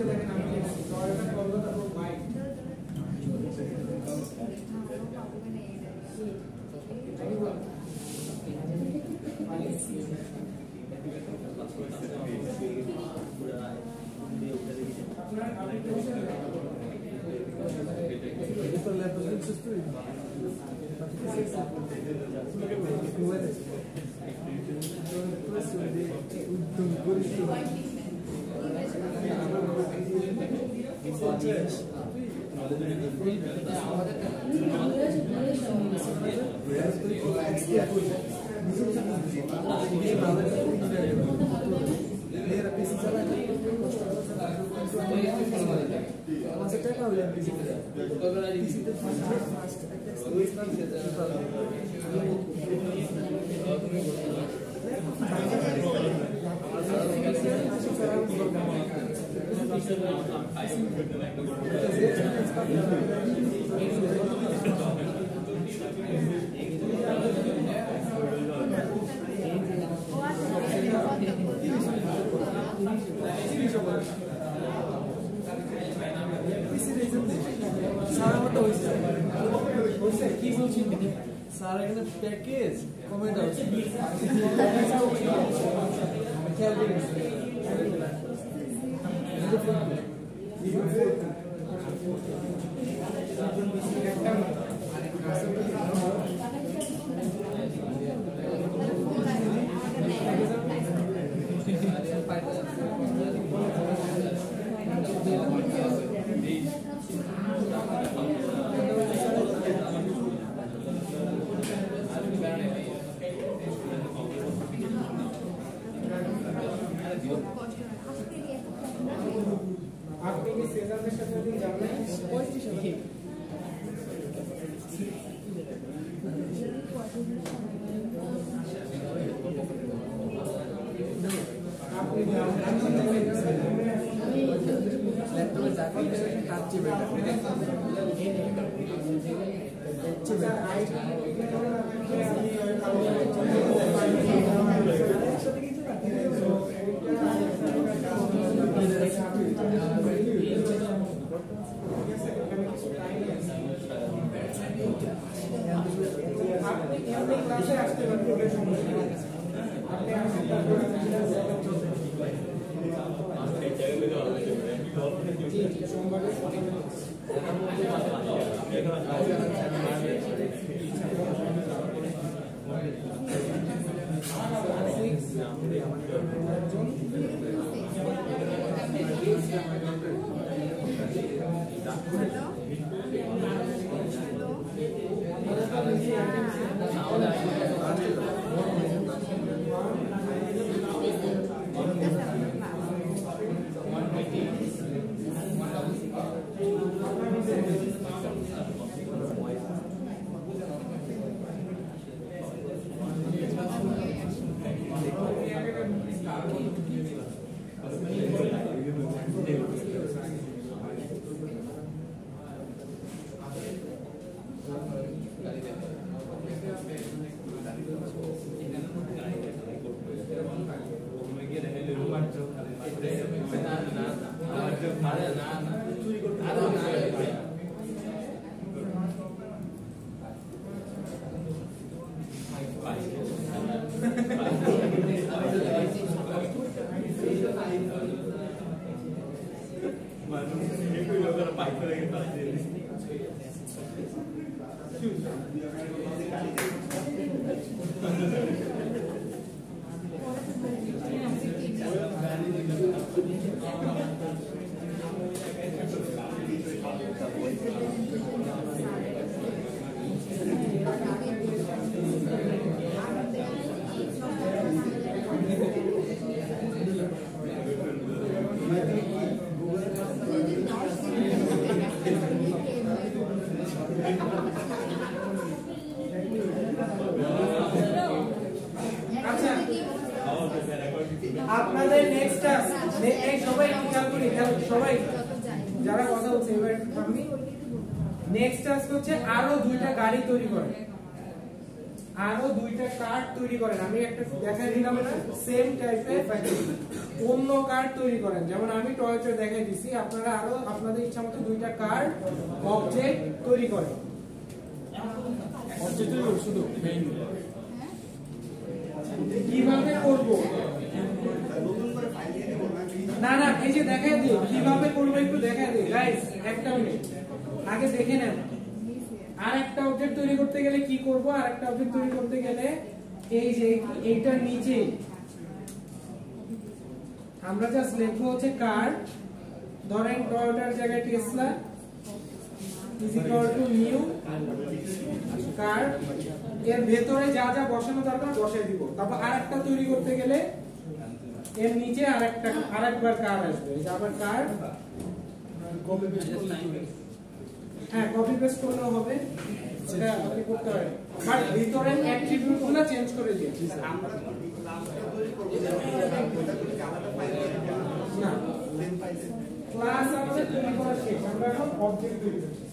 দেখেন আমি হোয়াইট স্যার এখানে প্যাকেজ কমেন্ট আছে আপনি কি সেজারের সাথে দিন যাবেন? আপনি ল্যাপটপে যা করতে তার চেয়ে বেটার আপনি ক্লাসে আসতে পারবেন সমস্যা নেই আপনি সোমবারে আপনাদের নেক্সট টাস্ক সবাই খেয়াল করি সবাই যারা কথা বলছে এবার আমি নেক্সট টাস্ক হচ্ছে আরো দুইটা গাড়ি তৈরি করেন আরো দুইটা কার্ড তৈরি করেন আমি একটা দেখাই দিলাম না সেম টাইপের অন্য কার্ড তৈরি করেন যেমন আমি টয়টা দেখাই দিছি আপনারা আরো আপনাদের ইচ্ছামতো দুইটা কার্ড অবজেক্ট তৈরি করেন অবজেক্ট শুধু মেইন কিভাবে করব না না এই যে দেখাই দিই কিভাবে করব একটু দেখাই দিই গাইস একটা মিনিট আগে দেখে নেন আরেকটা অবজেক্ট তৈরি করতে গেলে কি করব আরেকটা অবজেক্ট তৈরি করতে গেলে এই যে এইটার নিচে আমরা জাস্ট লিখবো হচ্ছে কার ধরেন টয়োটার জায়গায় Tesla is equal to new car এর ভেতরে যা যা বসানো দরকার বসাই দিব। তারপর আরেকটা তৈরি করতে গেলে এর নিচে আরেকবার কার্ড আসবে। এই যে আবার কার্ড কপি পেস্ট হ্যাঁ কপি পেস্ট করলেও হবে, সেটা আপনি করতে পারেন। বাট ভিতরের অ্যাট্রিবিউটগুলো চেঞ্জ করে দিন। না ক্লাস আমাদের তৈরি করা শেষ, আমরা এখন অবজেক্ট তৈরি করছি।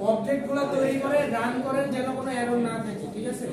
অবজেক্টগুলো তৈরি করে রান করেন যেন কোনো এরর না থাকে, ঠিক আছে?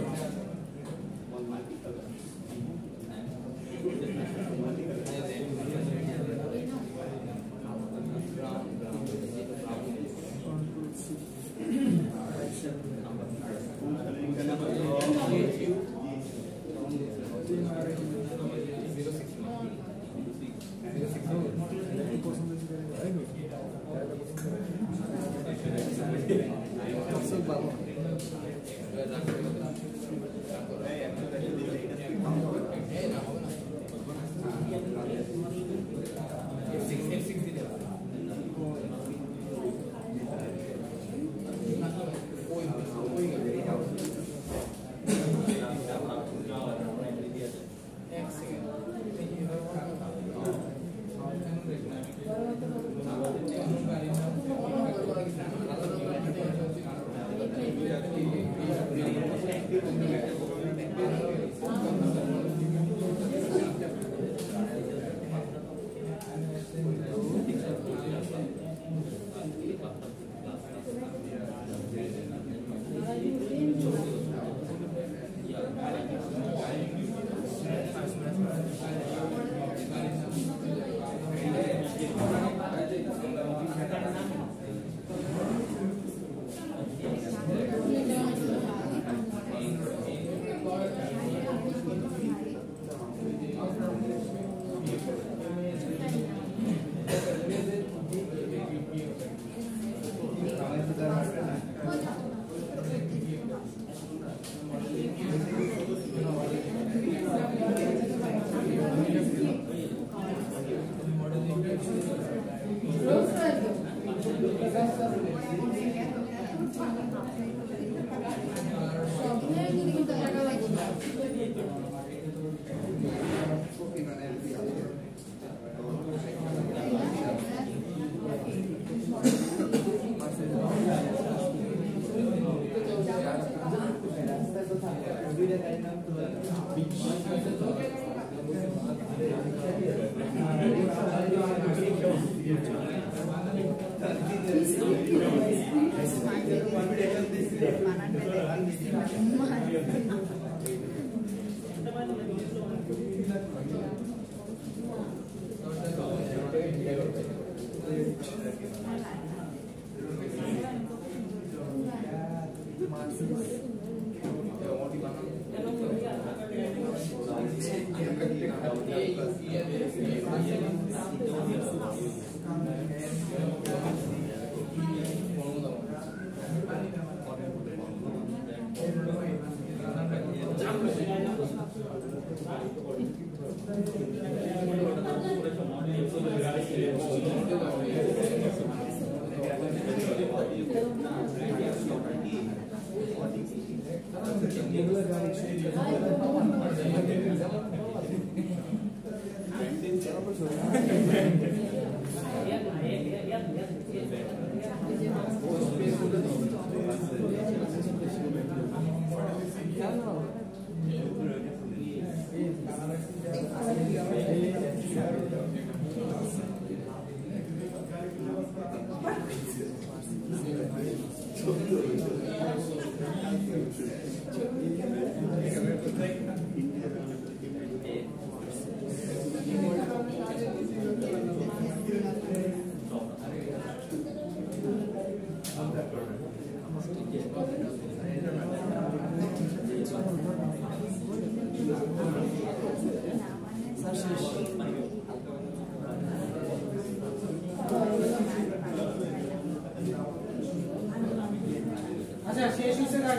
আচ্ছা শেষ হচ্ছে কার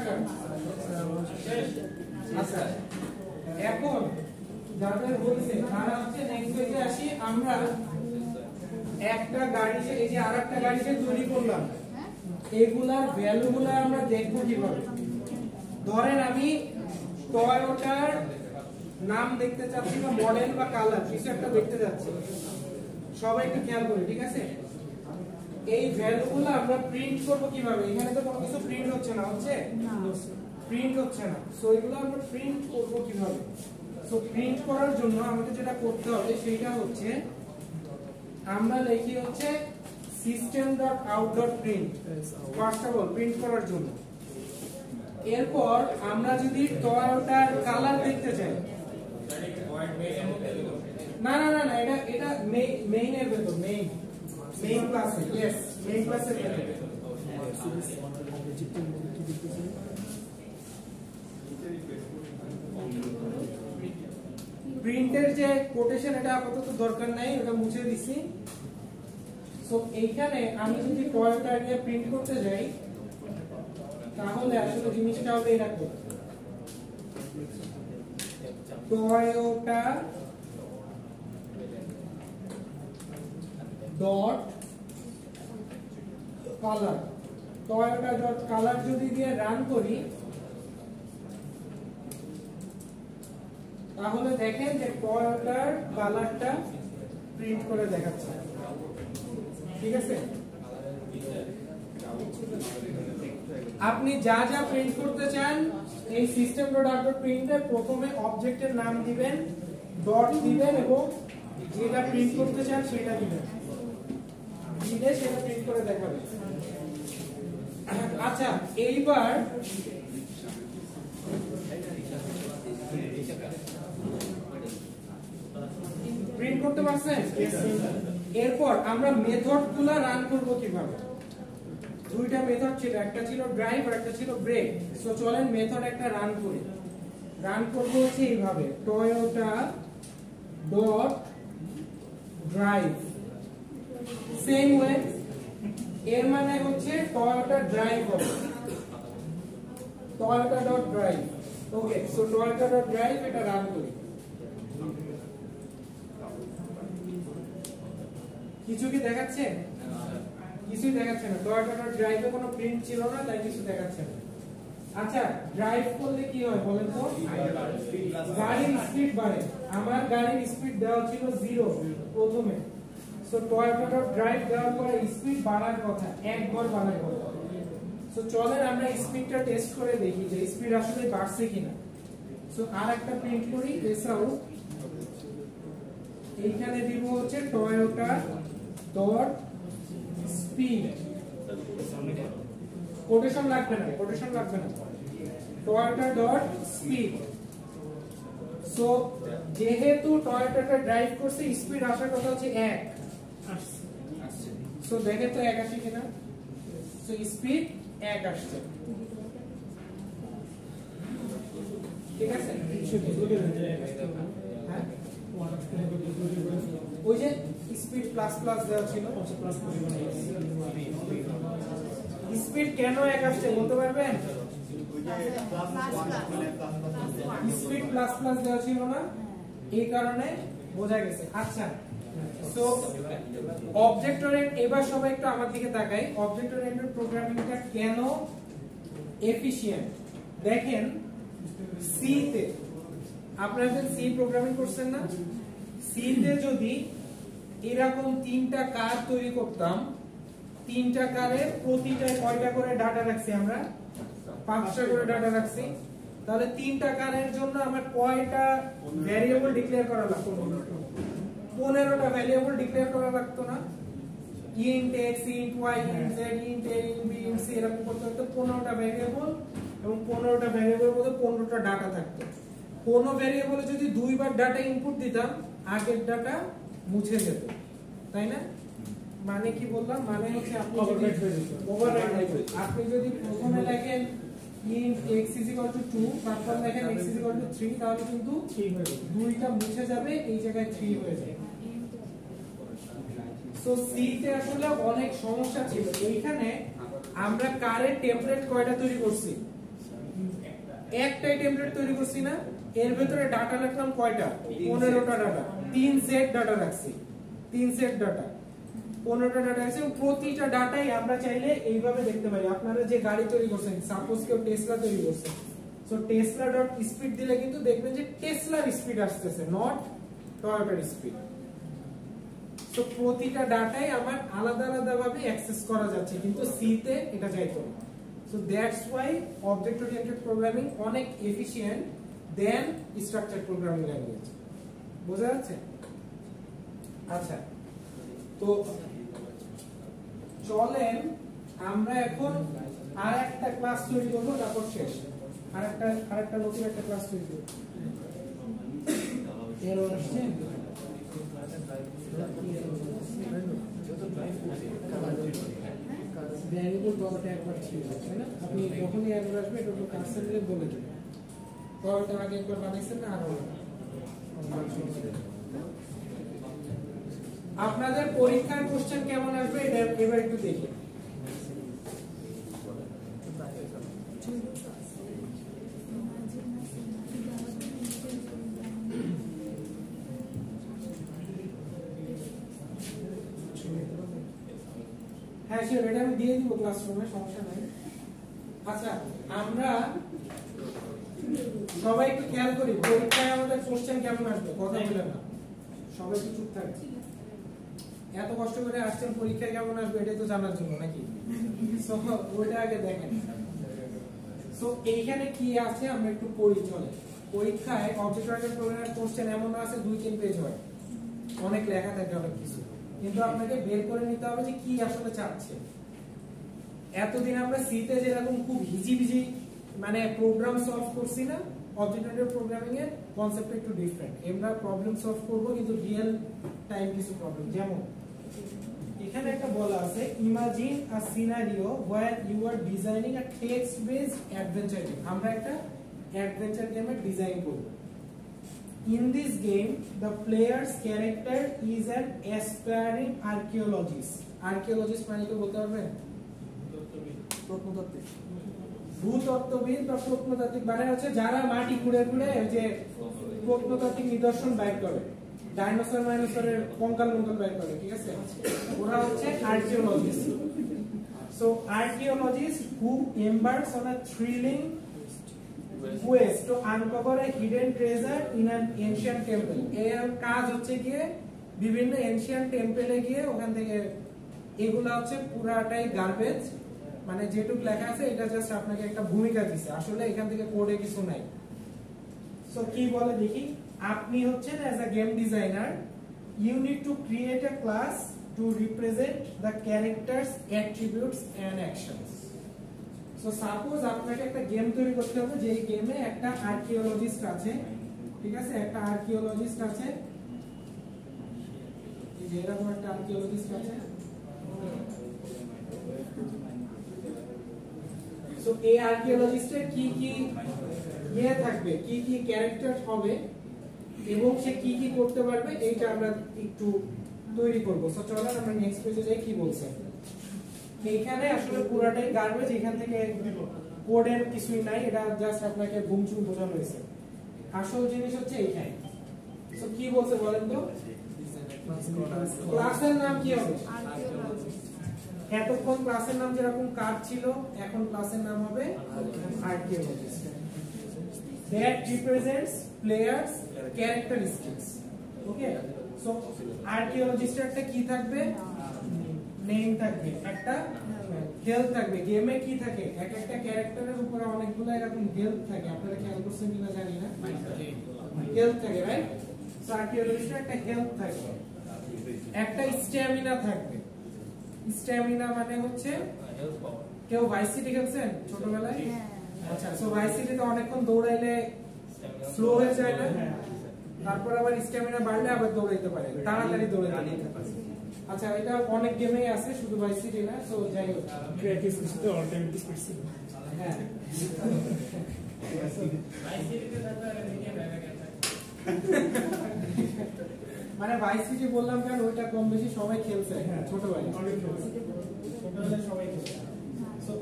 শেষ আচ্ছা এখন যাদের বলছে তারা হচ্ছে নেক্সট পেজে আসি আমরা একটা গাড়ি এই যে আরেকটা গাড়ি তৈরি করলাম এগুলার ভ্যালুগুলো আমরা দেখব কিভাবে ধরেন আমি টয়োটার নাম দেখতে চাচ্ছি বা মডেল বা কালার কিছু একটা দেখতে যাচ্ছি সবাই একটু খেয়াল করি ঠিক আছে এই ভ্যালুগুলো আমরা প্রিন্ট করব কিভাবে এখানে তো কোনো কিছু প্রিন্ট হচ্ছে না প্রিন্ট হচ্ছে না সো এগুলো আমরা প্রিন্ট করব কিভাবে সো প্রিন্ট করার জন্য আমাদের যেটা করতে হবে সেটা হচ্ছে আমরা লিখি হচ্ছে system.out.print first of all print করার জন্য এরপর আমরা যদি টয়োটার কালার দেখতে চাই না না না না এটা মেইনের ভেতর মেইন ক্লাসে यस মেইন ক্লাসের ভেতর প্রিন্টের যে কোটেশন এটা আপাতত দরকার নাই ওটা মুছে দিছি সো এইখানে আমি যদি টয়োটা নিয়ে প্রিন্ট করতে যাই তাহলে আসলে জিনিসটা হবে এরকম Toyota dot colour Toyota dot colour যদি দিয়ে রান করি তাহলে দেখেন যে টয়োটার কালারটা প্রিন্ট করে দেখাচ্ছে ঠিক আছে আপনি যা যা প্রিন্ট করতে চান এই system.out.print এ প্রথমে অবজেক্টের নাম দিবেন ডট দিবেন এবং যেটা প্রিন্ট করতে চান সেটা দিবেন দিলে সেটা প্রিন্ট করে দেখাবে আচ্ছা এইবার প্রিন্ট করতে পারছেন এরপর আমরা মেথডগুলো রান করব কিভাবে দুইটা মেথড ছিল একটা ছিল ড্রাইভ আর একটা ছিল ব্রেক সো চলেন মেথড একটা রান করি রান করব হচ্ছে এইভাবে Toyota dot drive same way এর মানে হচ্ছে টয়োটা ড্রাইভ হবে Toyota dot drive okay so Toyota dot drive এটা রান করি কিছু কি দেখাচ্ছে কিছুই দেখাচ্ছে না টয়োটা ডট ড্রাইভে কোনো প্রিন্ট ছিল না তাই কিছু দেখাচ্ছে না আচ্ছা ড্রাইভ করলে কি হয় বলেন তো গাড়ির স্পিড বাড়ে আমার গাড়ির স্পিড দেওয়া ছিল 0 প্রথমে সো টয়োটা ডট ড্রাইভ দেওয়ার পরে স্পিড বাড়ার কথা একবার বাড়ার কথা সো চলেন আমরা স্পিডটা টেস্ট করে দেখি যে স্পিড আসলে বাড়ছে কিনা সো আর একটা প্রিন্ট করি এসআউ এইখানে দিব হচ্ছে টয়োটা ডট স্পিড কোটেশন লাগবে না টয়োটা ডট স্পিড সো যেহেতু টয়োটাটা ড্রাইভ করছে স্পিড আসার কথা হচ্ছে 1 সো দেখে তো 1 আসে কিনা সো স্পিড 1 আসছে ঠিক আছে হ্যাঁ ওই যে স্পিড প্লাস প্লাস দেওয়া ছিল স্পিড কেন 1 আসছে বলতে পারবেন স্পিড প্লাস প্লাস দেওয়া ছিল না এই কারণে বোঝা গেছে আচ্ছা সো অবজেক্ট ওরিয়েন্টেড এবার সবাই একটু আমার দিকে তাকাই অবজেক্ট ওরিয়েন্টেড প্রোগ্রামিংটা কেন এফিশিয়েন্ট দেখেন সি তে আপনারা সি প্রোগ্রামিং করছেন না সি তে যদি এরকম তিনটা কার তৈরি করতাম তিনটা কারের প্রতিটায় কয়টা করে ডাটা রাখছি আমরা 5টা করে ডাটা রাখছি তাহলে তিনটা কারের জন্য আমার কয়টা ভ্যারিয়েবল ডিক্লেয়ার করা লাগতো 15টা ভ্যারিয়েবল ডিক্লেয়ার করা লাগতো না int x int y int z int a int b int c এরকম করতে হতো 15টা ভ্যারিয়েবল এবং 15টা ভ্যারিয়েবলের মধ্যে 15টা ডাটা থাকতো কোন ভ্যারিয়েবলে যদি দুইবার ডাটা ইনপুট দিতাম আগের ডাটা মুছে যেত তাই না মানে কি বললাম, মানে হচ্ছে আপনি যদি ওভাররাইড আপনি যদি প্রথমে লেখেন int x = 2 তারপর লেখেন x = 3 তাহলে কিন্তু 3 হয়ে যাবে, দুইটা মুছে যাবে, এই জায়গায় 3 হয়ে যাবে। সো সি তে আসলে অনেক সমস্যা ছিল। এইখানে আমরা কারের টেমপ্লেট কয়টা তৈরি করছি? একটাই টেমপ্লেট তৈরি করছি না? এর ভিতরে ডাটা রাখলাম কয়টা? 15টা ডাটা, 3 সেট ডাটা রাখছি, 3 সেট ডাটা, 15টা ডাটা আছে। প্রতিটা ডাটাই আমরা চাইলে এইভাবে দেখতে পারি। আপনারা যে গাড়ি তৈরি করছেন, সাপোজ কেউ টেসলা তৈরি করছে, সো টেসলা ডট স্পিড দিলে কিন্তু দেখবেন যে টেসলার স্পিড আসতেছে, নট টয়োটার স্পিড। তো প্রতিটা ডাটাই আমার আলাদা আলাদা ভাবে অ্যাক্সেস করা যাচ্ছে, কিন্তু সি তে এটা যাইতো না। So that's why object oriented programming অনেক এফিশিয়েন্ট দেন স্ট্রাকচারড প্রোগ্রামিং ল্যাঙ্গুয়েজ। বোঝা যাচ্ছে? আচ্ছা, তো চলেন আমরা এখন আরেকটা ক্লাস তৈরি করব, তারপর শেষ। আরেকটা নতুন একটা ক্লাস তৈরি করব। এর আসছে ভ্যারিয়েবল ডট একবার ছিল, তাই না? আপনি যখনই এরর আসবে এটা একটু কাজ করে বলে দেবেন। ডট আগে একবার বানাইছেন না? আরো আপনাদের পরীক্ষার কোশ্চেন কেমন আসবে এটা এবার একটু দেখি। হ্যাঁ শিওর, এটা আমি দিয়ে দিব ক্লাসরুমে, সমস্যা নাই। আচ্ছা, আমরা সবাই একটু খেয়াল করি পরীক্ষায় আমাদের কোশ্চেন কেমন আসবে, কথা বলে না, সবাই একটু চুপ থাকবে। এত কষ্ট করে আসছেন, পরীক্ষায় কেমন আসবে এটাই তো জানার জন্য নাকি? সো ওইটা আগে দেখেন। সো এইখানে কি আছে আমরা একটু পড়ি চলে। পরীক্ষায় অবজেক্ট ওরিয়েন্টেড প্রোগ্রামিং কোশ্চেন এমন আছে 2-3 পেজ হয়, অনেক লেখা থাকে, অনেক কিছু, কিন্তু আপনাকে বের করে নিতে হবে যে কি আসলে চাচ্ছে। এতদিন আমরা সি তে যেরকম খুব হিজিবিজি মানে প্রোগ্রাম সলভ করছি না, অবজেক্ট ওরিয়েন্টেড প্রোগ্রামিং এর কনসেপ্ট একটু ডিফারেন্ট। আমরা প্রবলেম সলভ করব কিন্তু রিয়েল টাইম কিছু প্রবলেম। যেমন এখানে একটা বলা আছে, imagine a scenario where you are designing a text based adventure game. আমরা একটা অ্যাডভেঞ্চার গেমের ডিজাইন করব। In this game, the player's character is an aspiring archaeologist. Archaeologist মানে কি বলতে পারবেন? প্রত্নতাত্ত্বিক। ভূতত্ত্ববিদ বা প্রত্নতাত্ত্বিক মানে হচ্ছে যারা মাটি খুঁড়ে খুঁড়ে যে প্রত্নতাত্ত্বিক নিদর্শন বাইর করে, ডাইনোসর মাইনোসরের কঙ্কাল মঙ্কাল বাইর করে, ঠিক আছে? ওরা হচ্ছে archaeologist. So archaeologist who embarks on a thrilling quest to uncover a hidden treasure in an ancient temple. এর কাজ হচ্ছে গিয়ে বিভিন্ন এনশিয়েন্ট টেম্পলে গিয়ে ওখান থেকে, এগুলা হচ্ছে পুরাটাই গার্বেজ, মানে যেটুকু লেখা আছে এটা জাস্ট আপনাকে একটা ভূমিকা দিছে, আসলে এখান থেকে কোডে কিছু নাই। সো কি বলে দেখি, আপনি হচ্ছেন as a game designer, you need to create a class to represent the character's attributes and actions. So suppose আপনাকে একটা গেম তৈরি করতে হবে, যে গেমে একটা আর্কিওলজিস্ট আছে, ঠিক আছে? একটা আর্কিওলজিস্ট আছে, এই যে এরকম একটা আর্কিওলজিস্ট আছে। সো এই আর্কিওলজিস্টের কি কি ইয়ে থাকবে, কি কি ক্যারেক্টার হবে এবং সে কি কি করতে পারবে, এইটা আমরা একটু তৈরি করব। সো চলেন আমরা নেক্সট পেজে যাই। কি বলছে এইখানে? আসলে পুরাটাই গার্বেজ, এখান থেকে কোডের কিছুই নাই, এটা জাস্ট আপনাকে ঘুমচুম বোঝানো হয়েছে। আসল জিনিস হচ্ছে এইখানে। সো কি বলছে বলেন তো? ক্লাসের নাম কি হবে? এতক্ষণ ক্লাসের নাম যেরকম কার্ড ছিল, এখন ক্লাসের নাম হবে archaeologist. That represents players characteristics. Okay? So archaeologist একটা কি থাকবে? নেম থাকবে, একটা হেলথ থাকবে। গেমে কি থাকে? এক একটা ক্যারেক্টারের উপরে অনেকগুলো এরকম হেলথ থাকে, আপনারা খেয়াল করছেন কিনা জানি না, হেলথ থাকে, রাইট? সো আর্কিওলজিস্ট একটা হেলথ থাকবে, একটা স্ট্যামিনা থাকবে। স্ট্যামিনা মানে হচ্ছে, কেউ ভাইস সিটি খেলছেন ছোটবেলায়? আচ্ছা, সো ভাইস সিটিতে অনেকক্ষণ দৌড়াইলে স্লো হয়ে যায় না? তারপর আবার স্ট্যামিনা বাড়লে আবার দৌড়াইতে পারে, তাড়াতাড়ি দৌড়াইতে পারে। আচ্ছা এটা অনেক গেমেই আছে, শুধু ভাইস সিটি না। সো যাই হোক, ক্রিয়েটিভ সিস্টেম অল্টারনেটিভ সিস্টেম হ্যাঁ মানে ভাইস সিটি বললাম কারণ ওইটা কম বেশি সবাই খেলছে ছোটবেলায়, ছোটবেলায় সবাই খেলছে। So,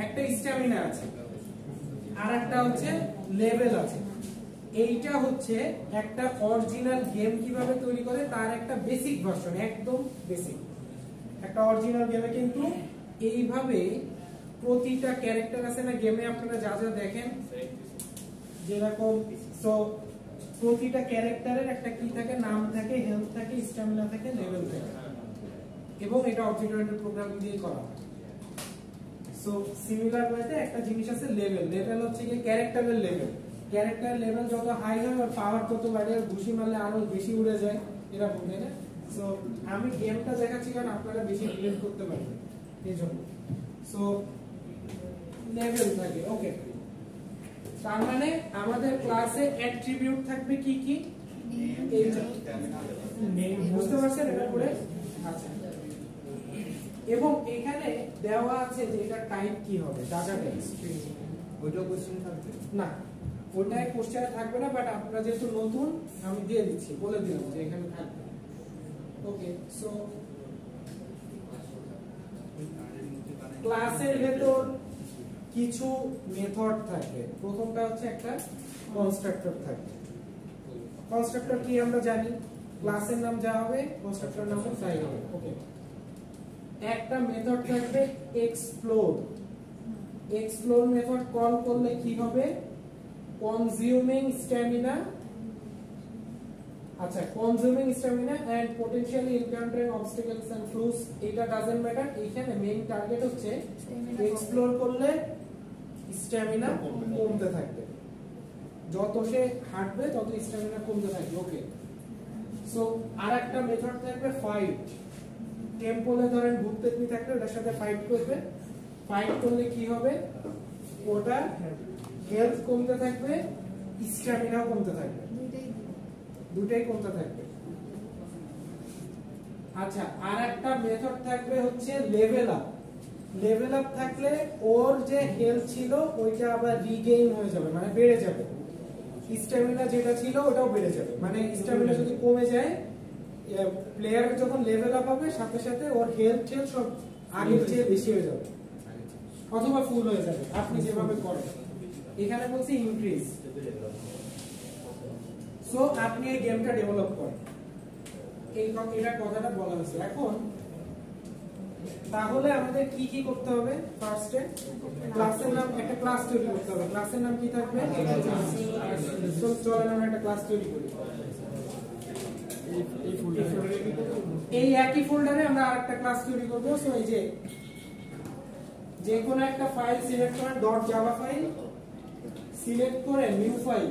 একটা স্ট্যামিনা আছে আর একটা হচ্ছে লেভেল আছে। এইটা হচ্ছে একটা অরিজিনাল গেম কিভাবে তৈরি করে তার একটা বেসিক ভার্সন, একদম বেসিক। একটা অরিজিনাল গেমে কিন্তু এইভাবে প্রতিটা ক্যারেক্টার আছে না গেমে, আপনারা যা যা দেখেন যেরকম, সো প্রতিটা ক্যারেক্টারের একটা কি থাকে, নাম থাকে, হেলথ থাকে, স্ট্যামিনা থাকে, লেভেল থাকে, এবং এটা অবজেক্ট ওরিয়েন্টেড প্রোগ্রামিং দিয়ে করা হয়। সো সিমিলার ওয়েতে একটা জিনিস আছে লেভেল। লেভেল হচ্ছে কি ক্যারেক্টারের লেভেল। ক্যারেক্টারের লেভেল যত হাই হয় আর পাওয়ার তত বাড়ে, আর ঘুষি মারলে আরো বেশি উড়ে যায়, এরকম তাই না? সো আমি গেমটা দেখাচ্ছি কারণ আপনারা বেশি রিলেট করতে পারবেন এই জন্য। সো লেভেল থাকে, ওকে। তার মানে আমাদের ক্লাসে অ্যাট্রিবিউট থাকবে কি কি, এই বুঝতে পারছেন এটা করে? আচ্ছা, এবং এখানে দেওয়া আছে যে এটা টাইপ কি হবে, ডাটা টাইপ। ওইটাও কোশ্চেন থাকবে না, ওটাই কোশ্চেনে থাকবে না, বাট আপনারা যেহেতু নতুন আমি দিয়ে দিচ্ছি, বলে দিলাম যে এখানে থাকবে। ওকে, সো ক্লাসের ভেতর কিছু মেথড থাকবে। প্রথমটা হচ্ছে একটা কনস্ট্রাক্টর থাকবে। কনস্ট্রাক্টর কি আমরা জানি, ক্লাসের নাম যা হবে কনস্ট্রাক্টর নাম তাই হবে। ওকে, একটা মেথড থাকবে এক্সপ্লোর। এক্সপ্লোর মেথড কল করলে কি হবে, কনজিউমিং স্ট্যামিনা, আচ্ছা consuming stamina and potentially encountering obstacles and flaws, এটা ডাজন্ট ম্যাটার। এখানে মেইন টার্গেট হচ্ছে এক্সপ্লোর করলে স্ট্যামিনা কমতে থাকবে, যত সে হাঁটবে তত স্ট্যামিনা কমতে থাকবে। ওকে, সো আরেকটা মেথড থাকবে ফাইট। টেম্পলে ধরেন ভূতপেত্নী থাকলে ওটার সাথে ফাইট করবে, ফাইট করলে কি হবে, ওটা হেলথ কমতে থাকবে, স্ট্যামিনাও কমতে থাকবে, দুটাই কমতে থাকবে। আচ্ছা, আর একটা মেথড থাকবে হচ্ছে লেভেল আপ। লেভেল আপ থাকলে ওর যে হেলথ ছিল ওইটা আবার রিগেইন হয়ে যাবে, মানে বেড়ে যাবে। স্ট্যামিনা যেটা ছিল ওটাও বেড়ে যাবে, মানে স্ট্যামিনা যদি কমে যায়, প্লেয়ার যখন লেভেল আপ হবে সাথে সাথে ওর হেলথ সব আগের চেয়ে বেশি হয়ে যাবে, অথবা ফুল হয়ে যাবে, আপনি যেভাবে করেন। এখানে বলছি ইনক্রিজ। সো আপনি এই গেমটা ডেভেলপ করেন, এটা কথাটা বলা হয়েছে। এখন তাহলে আমাদের কি কি করতে হবে, ফার্স্টে ক্লাসের নাম, একটা ক্লাস তৈরি করতে হবে। ক্লাসের নাম কি থাকবে, চলেন আমরা একটা ক্লাস তৈরি করি। এই একই ফোল্ডারে আমরা আরেকটা ক্লাস তৈরি করব। সো এই যে কোনো একটা ফাইল সিলেক্ট করেন, .java ফাইল সিলেক্ট করে নিউ ফাইল,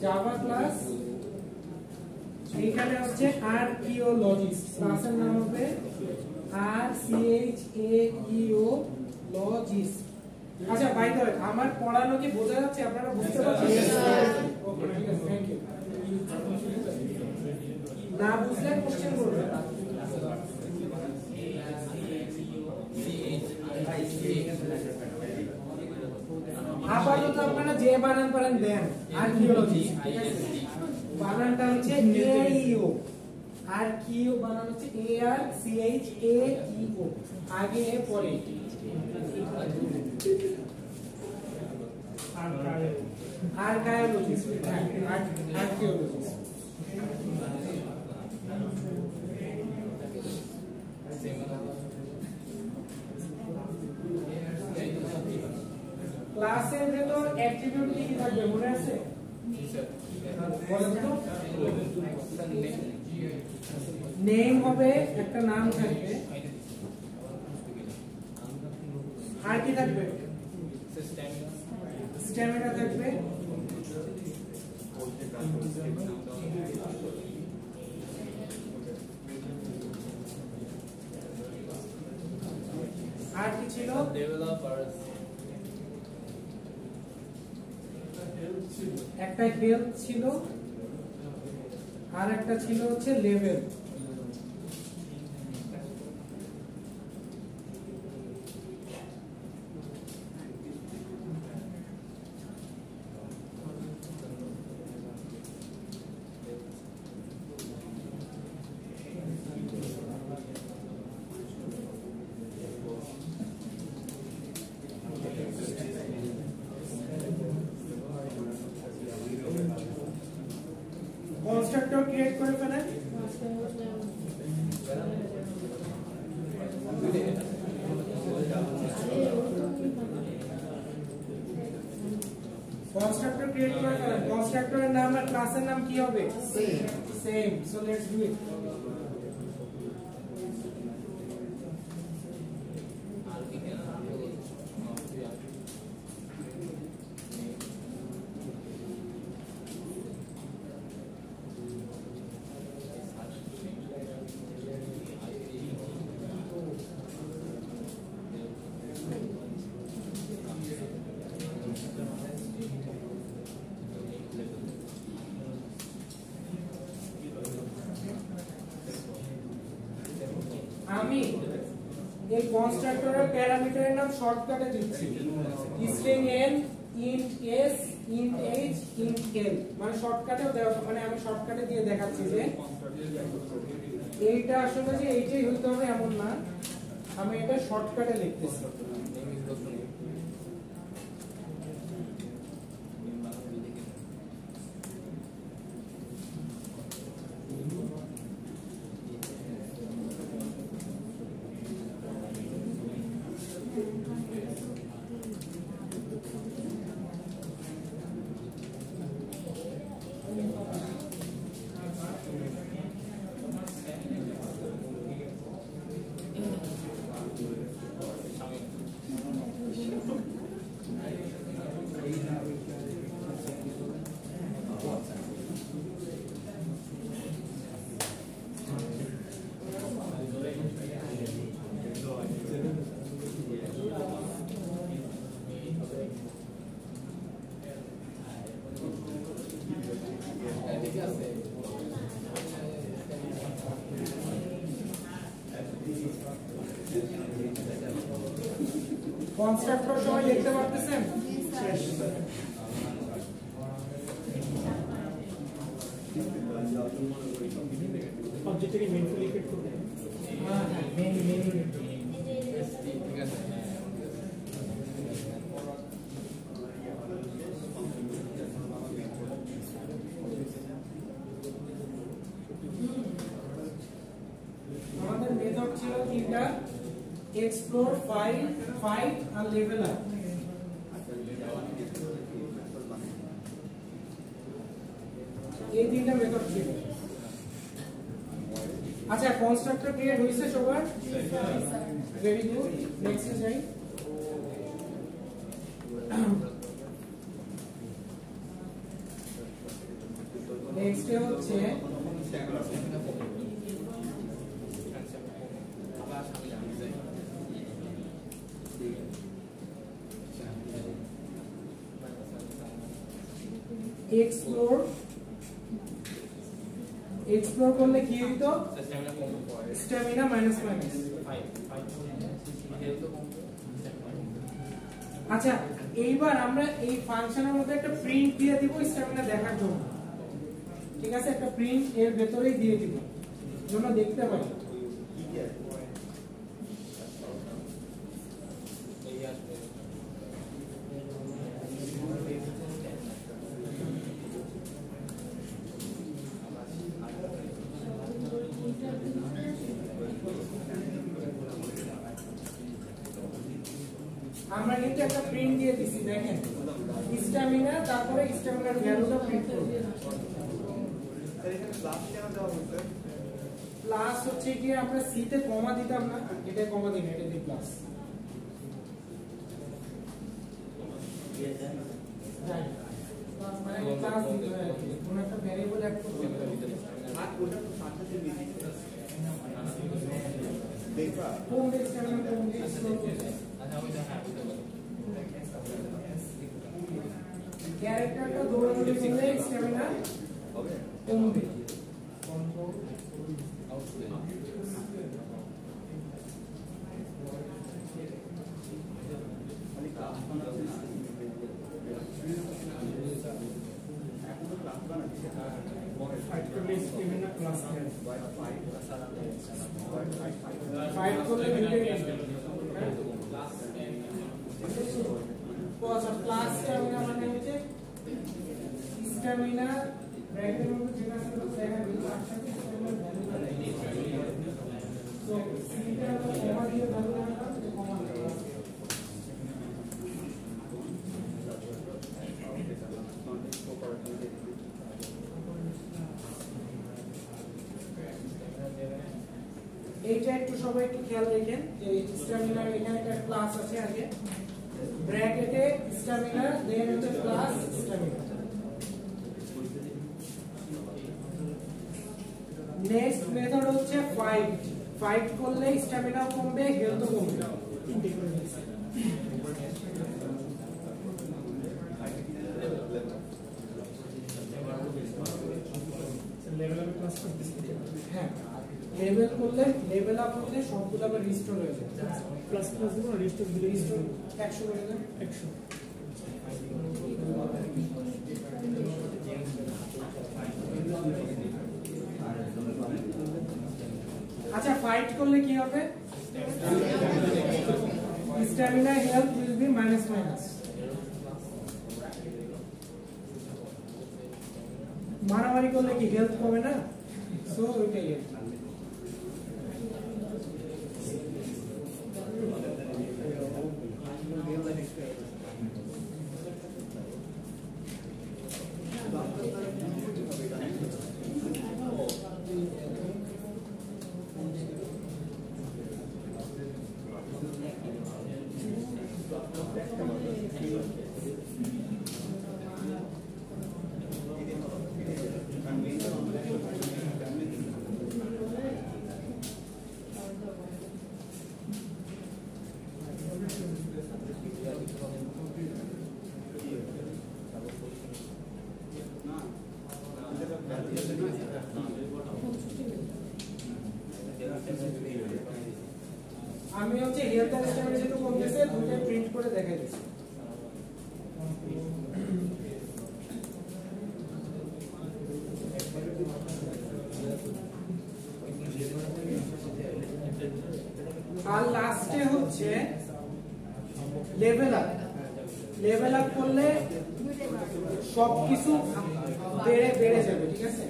জাভা ক্লাস, এইখানে হচ্ছে archaeologist, ক্লাসের নাম হবে archaeologist। আচ্ছা বাই দ্য ওয়ে, আমার পড়ানো কি বোঝা যাচ্ছে, আপনারা বুঝতে পারছেন? ওকে, ঠিক আছে, থ্যাংক ইউ। না বুঝলে কোশ্চেন করবেন। আপাতত আপনারা যে বানান পারেন দেন, আর্কিওলজিস্ট, ঠিক আছে? বানানটা হচ্ছে AEO, আর্কিও বানান হচ্ছে ARCHAEO, আগে পরে আর্কিওলজিস্ট, আর্কিওলজিস্ট। ক্লাসের ভেতর অ্যাট্রিবিউট কি থাকবে মনে আছে? নেম হবে, একটা নাম থাকবে, আর কি থাকবে, স্ট্যামিনা থাকবে, আর কি ছিল, ডেভেলপারস, একটা হেলথ ছিল, আর একটা ছিল হচ্ছে লেভেল। কনস্ট্রাক্টর ক্রিয়েট করে ফেলেন। কনস্ট্রাক্টর ক্রিয়েট করে ফেলেন। কনস্ট্রাক্টরের নাম আর ক্লাসের নাম কি হবে? Same. So let's do it. আমি এই কনস্ট্রাক্টরের প্যারামিটারের নাম শর্টকাটে দিচ্ছি string n int s int h int l, মানে শর্টকাটেও দেওয়া, মানে আমি শর্টকাটে দিয়ে দেখাচ্ছি যে এইটা আসলে যে এইটাই হইতে হবে এমন না, আমি এটা শর্টকাটে লিখতেছি। কনস্ট্রাক্টর সবাই দেখতে পারতেছেন? অবজেক্টকে মেইনফুলি লিখে করতে। হ্যাঁ মেইন ঠিক আছে। আমাদের মেথড ছিল তিনটা, এক্সপ্লোর, ফাইট আর লেভেল আপ। এই তিনটা মেথড ছিল। আচ্ছা কনস্ট্রাক্টর ক্রিয়েট হইছে সবার? Very good. নেক্সট যাই। নেক্সট হচ্ছে এক্সপ্লোর। এক্সপ্লোর করলে কি হইতো? Stamina minus minus. আচ্ছা এইবার আমরা এই ফাংশনের মধ্যে একটা প্রিন্ট দিয়ে দিব স্ট্যামিনা দেখার জন্য, ঠিক আছে? একটা প্রিন্ট এর ভেতরেই দিয়ে দিব যেন দেখতে পাই। আমরা কিন্তু একটা প্রিন্ট দিয়ে দিছি, দেখেন স্ট্যামিনা, তারপরে স্ট্যামিনার ভ্যালুটা প্রিন্ট করব। স্যার এখানে প্লাস কেন দেওয়া হয়েছে? প্লাস হচ্ছে কি আমরা সি তে কমা দিতাম না, এটা কমা দিন, এটা দি প্লাস। মানে প্লাস দিতে হয়, কোন একটা ভ্যারিয়েবল অ্যাড করতে হবে। আর ওটা তো সাথে বেশি দেখবা কোন স্ট্যামিনা কোন ক্যারেক্টারটা দৌড়াদৌড়ি করলে স্ট্যামিনা হবে কমবে। ফাইট করলে দুটোই প্লাস স্ট্যামিনা মানে হচ্ছে স্ট্যামিনা ব্র্যাকেটের মধ্যে যেটা আছে দেখা গেল একসাথে স্ট্যামিনা ভ্যালু তো সিটা কমা দিয়ে ভ্যালু রাখা কমা এইটা একটু সবাই একটু খেয়াল রাখেন যে স্ট্যামিনার এখানে একটা ক্লাস আছে আগে ব্র্যাকেটে স্ট্যামিনা দেন হচ্ছে প্লাস স্ট্যামিনা নেক্সট মেথড হচ্ছে ফাইট ফাইট করলে স্ট্যামিনাও কমবে হেলথও কমবে হ্যাঁ লেভেল করলে লেভেল আপ করলে সবগুলো আবার রিস্টোর হয়ে যায় প্লাস প্লাস দিব রিস্টোর দিলে রিস্টোর 100 করে দেন 100 আচ্ছা ফাইট করলে কি হবে stamina health will be minus minus মারামারি করলে কি হেলথ কমে না সো ওইটাই আমি হচ্ছে হেলথ এন্ড স্ট্যামিনা যেটা কমতেছে দুটো প্রিন্ট করে দেখাই দিচ্ছি আর লাস্টে হচ্ছে লেভেল আপ করলে সবকিছু বেড়ে যাবে ঠিক আছে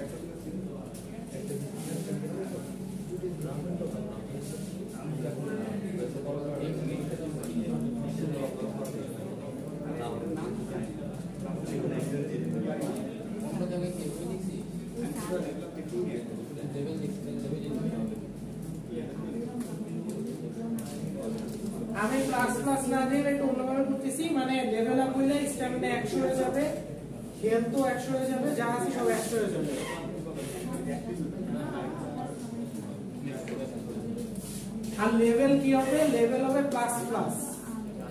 আমি প্লাস প্লাস না দিয়ে একটু অন্যভাবে করতেছি মানে লেভেল আপ হইলে স্ট্যামিনা 100 হয়ে যাবে হেলথ 100 হয়ে যাবে যা আছে সব 100 হয়ে যাবে আর লেভেল কি হবে লেভেল হবে প্লাস প্লাস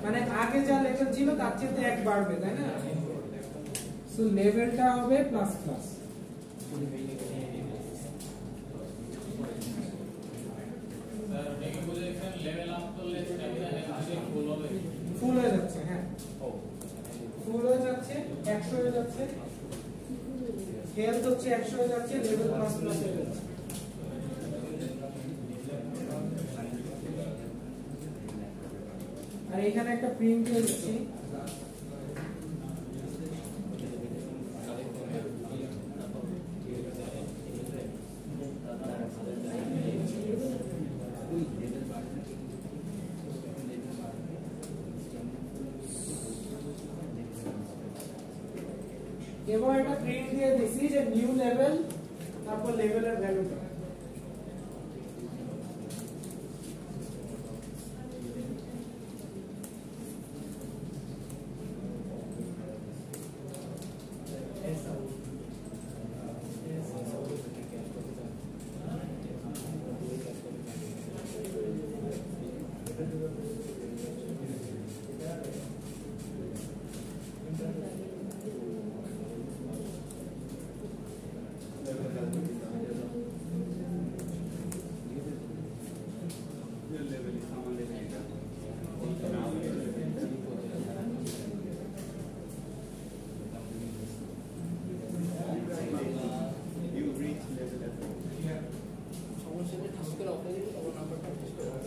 মানে আগে যা লেভেল ছিল তার চেয়ে এক বাড়বে তাই না সো লেভেলটা হবে প্লাস প্লাস ফুল হয়ে যাচ্ছে হ্যাঁ ফুল হয়ে যাচ্ছে 100 হয়ে যাচ্ছে হেলথ হচ্ছে 100 হয়ে যাচ্ছে লেভেল প্লাস প্লাস হয়ে যাচ্ছে আর এখানে একটা প্রিন্ট দিয়ে দিচ্ছি এবং একটা প্রিন্ট দিয়ে দিছি যে নিউ লেভেল তারপর লেভেলের ভ্যালুটা সমস্যা নেই ঠাকুর অফার দিলে তোমার নাম্বারটা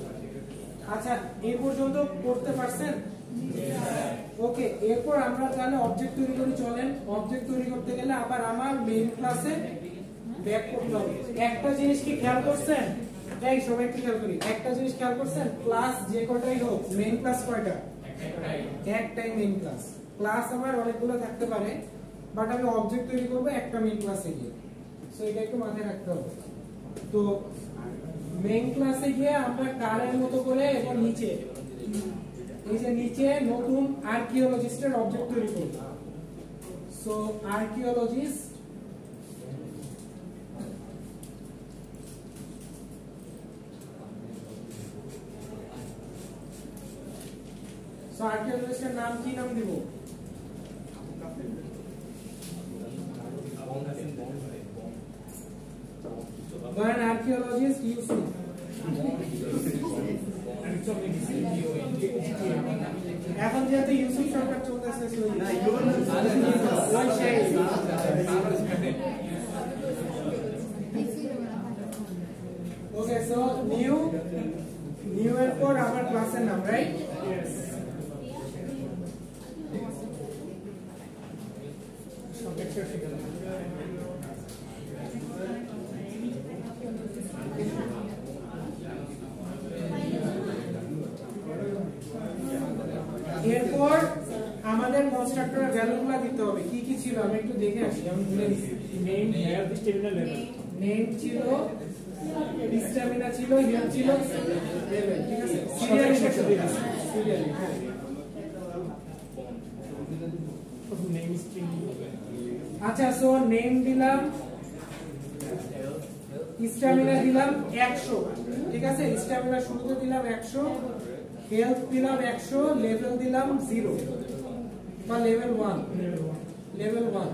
আচ্ছা এই পর্যন্ত করতে পারছেন? ওকে, এরপর আমরা তাহলে অবজেক্ট তৈরি করি। চলেন, অবজেক্ট তৈরি করতে গেলে আবার আমার মেইন ক্লাসে ব্যাক করতে হবে। একটা জিনিস কি খেয়াল করছেন? তাই সবাই একটু খেয়াল করি, একটা জিনিস খেয়াল করছেন, ক্লাস যে কয়টাই হোক, মেইন ক্লাস কয়টা? একটাই মেইন ক্লাস। ক্লাস আমার অনেকগুলো থাকতে পারে, বাট আমি অবজেক্ট তৈরি করব একটা মেইন ক্লাসে গিয়ে। সো এটা একটু মাথায় রাখতে হবে। তো মেইন ক্লাসে গিয়ে আমরা কারের মতো করে এবং নিচে এই যে নিচে নতুন আর্কিওলজিস্টের অবজেক্ট তৈরি করব। সো আর্কিওলজিস্ট আর্কিওলজিস্টের নাম কি নাম দিব? ধরেন আর্কিওলজিস্ট ইউসুফ। এখন যেহেতু ইউসুফ সরকার চলতেছে, ওকে। সো নিউ এর পর আমার ক্লাসের নাম, রাইট? এরপর আমাদের কনস্ট্রাক্টরের ভ্যালুগুলো দিতে হবে। কি কি ছিল আমি একটু দেখে আসি, আমি ভুলে গেছি। Name, have the stamina level. Name ছিল, স্ট্যামিনা ছিল, হেলথ ছিল, লেভেল। ঠিক আছে, সিরিয়ালি সিরিয়ালি। হ্যাঁ, Name string. আচ্ছা। সো নেম দিলাম, স্ট্যামিনা দিলাম 100। ঠিক আছে, স্ট্যামিনা শুরুতে দিলাম 100, হেলথ দিলাম 100, লেভেল দিলাম 0 বা লেভেল 1। লেভেল 1।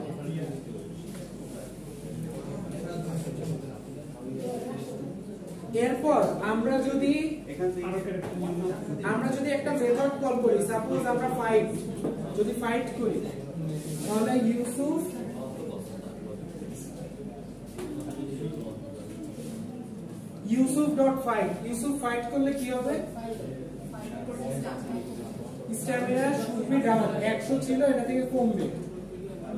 এরপর আমরা যদি একটা মেথড কল করি, সাপোজ আমরা ফাইট করি, তাহলে Yusuf dot fight. Yusuf fight করলে কি হবে? স্ট্যামিনা শুড বি ডাউন, 100 ছিল, এটা থেকে কমবে,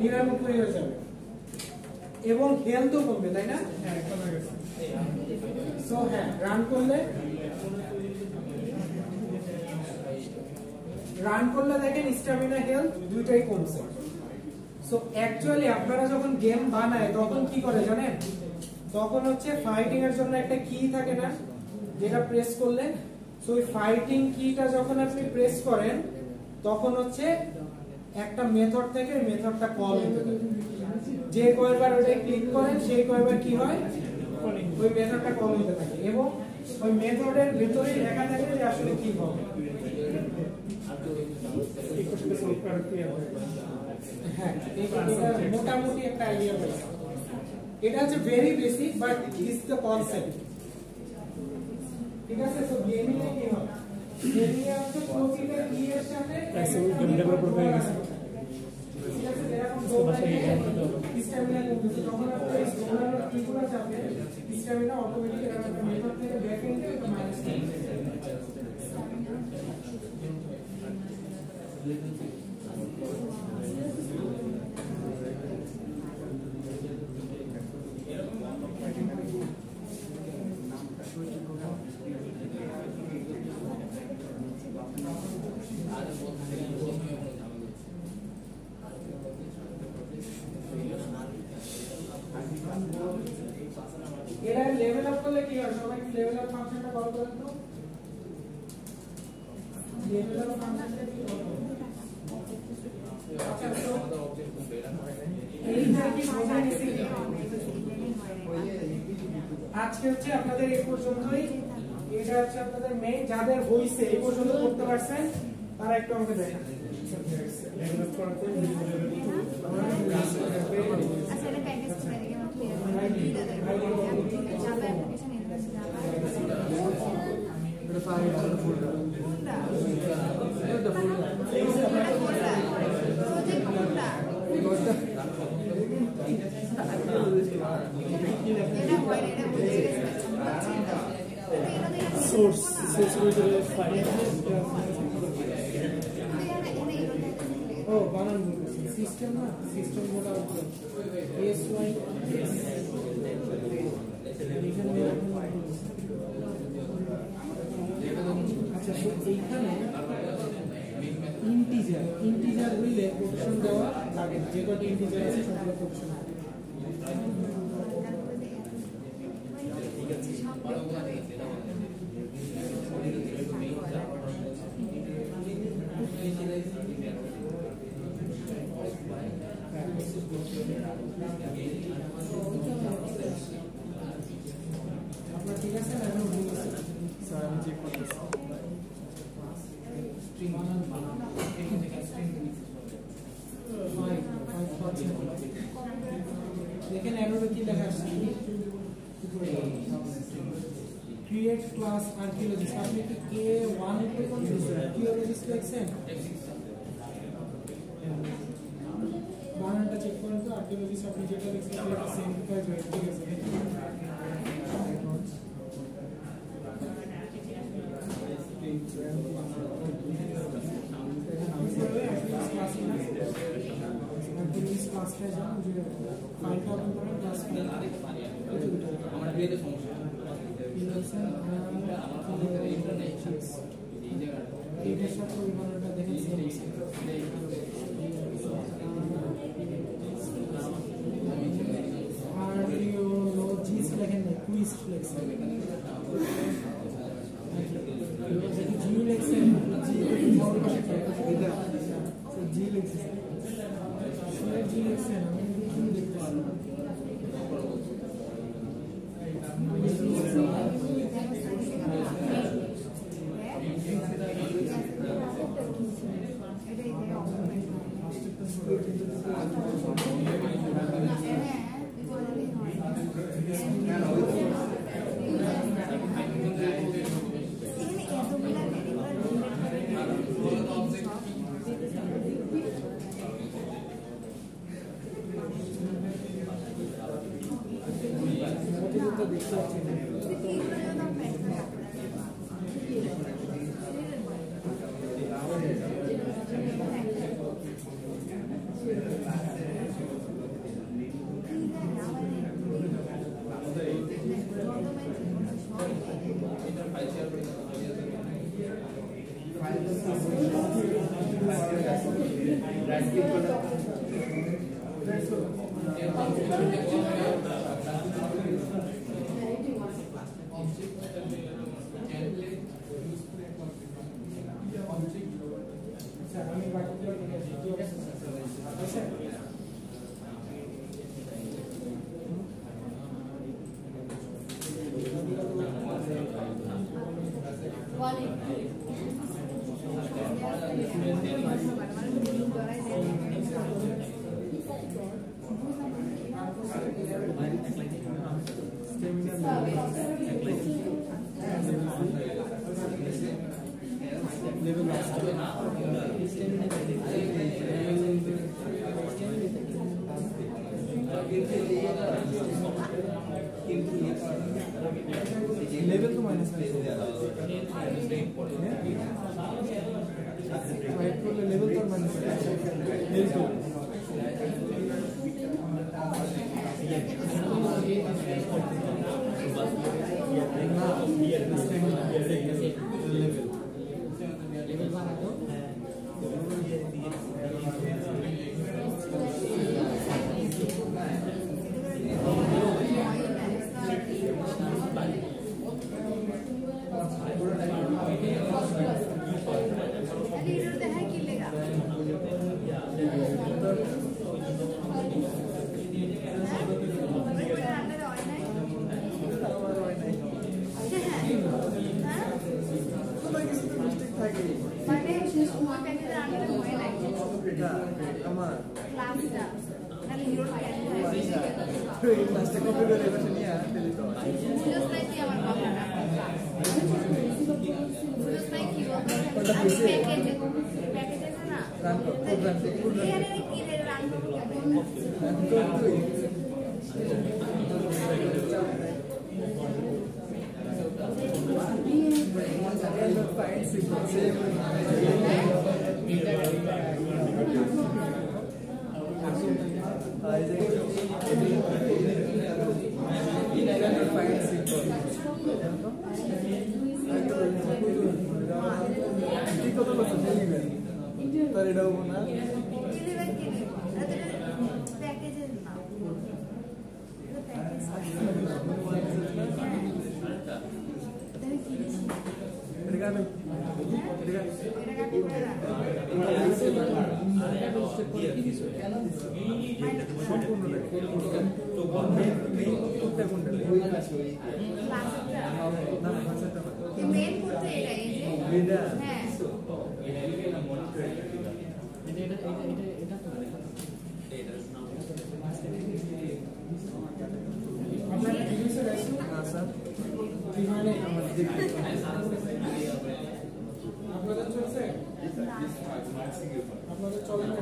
99 হয়ে যাবে, এবং হেলথও কমবে, তাই না? সো হ্যাঁ, রান করলে দেখেন স্ট্যামিনা হেলথ দুইটাই কমছে। সো অ্যাকচুয়ালি আপনারা যখন গেম বানায় তখন কি করে জানেন? তখন হচ্ছে ফাইটিং এর জন্য একটা কি থাকে না, যেটা প্রেস করলে, সো ওই ফাইটিং কিটা যখন আপনি প্রেস করেন তখন হচ্ছে একটা মেথড থেকে মেথডটা কল হতে থাকে। যে কয়বার ওটা ক্লিক করেন সেই কয়বার কি হয়, ওই মেথডটা কল হতে থাকে, এবং ওই মেথডের ভিতরেই লেখা থাকে যে আসলে কি হবে। হ্যাঁ, এটা মোটামুটি একটা আইডিয়া পাইছি। এটা হচ্ছে very basic, but is the concept. ঠিক আছে, তো গেমিং এ কি হয়? গেমিং এ হচ্ছে প্রতিটা কি এর সাথে ডেভেলপার হয়ে গেছে। ঠিক আছে, এরকম স্ট্যামিনা কমতেছে, তখন আপনি এই স্টোনার কিগুলো চাপে স্ট্যামিনা অটোমেটিক এরকম মেথড থেকে ব্যাক এন্ডে একটা মাইনাস করে। এরা লেভেল আপ করলে কি হয়? সবাই কি লেভেল আপ ফাংশনটা কল করেন তো? লেভেল আপ ফাংশনটা কি কল করেন? আচ্ছা, তো এই যে কি বোঝাই নিছি, আজকে হচ্ছে আপনাদের এই পর্যন্তই। এটা হচ্ছে আপনাদের মেইন, যাদের হইছে এই পর্যন্ত করতে পারছেন তারা একটু আমাকে দেখান। লেভেল আপ করতে Source ও বানান বলছি সিস্টেম না সিস্টেম বলা হচ্ছে এস ওয়াই আচ্ছা তো এইখানে ইন্টিজার হইলে কোটেশন দেওয়া লাগে যে কত ইন্টিজার আছে সবগুলো কোটেশন আপনার ঠিক আছে না এখন ভুল আছে স্যার আমি চেক করতেছি দেখেন এররে কি লেখা আছে ক্রিয়েট ক্লাস আর্কিওলজিস্ট আপনি কি A1 এ কোন আর্কিওলজিস্ট লিখছেন বানানটা চেক করেন তো আর্কিওলজিস্ট আপনি যেটা লিখছেন সেটা সেম কাজ হয় ঠিক আছে ক্লাসটা যান যে ফাইলটা ওপেন করেন ক্লাস আমরা বিয়েতে সমস্যা এইটার সাথে ওই বানানটা দেখেন আর্কিওলজিস্ট লেখেন না কুইস্ট লেখছেন জি লেখছেন জি লেখছেন জি লেখছেন আমি কি দেখতেছি দেখতে পাচ্ছি আমি বাকিগুলো আচ্ছা लेवल तो माइनस में लेवल तो माइनस find simple. আপনাদের চলছে আপনাদের চলে না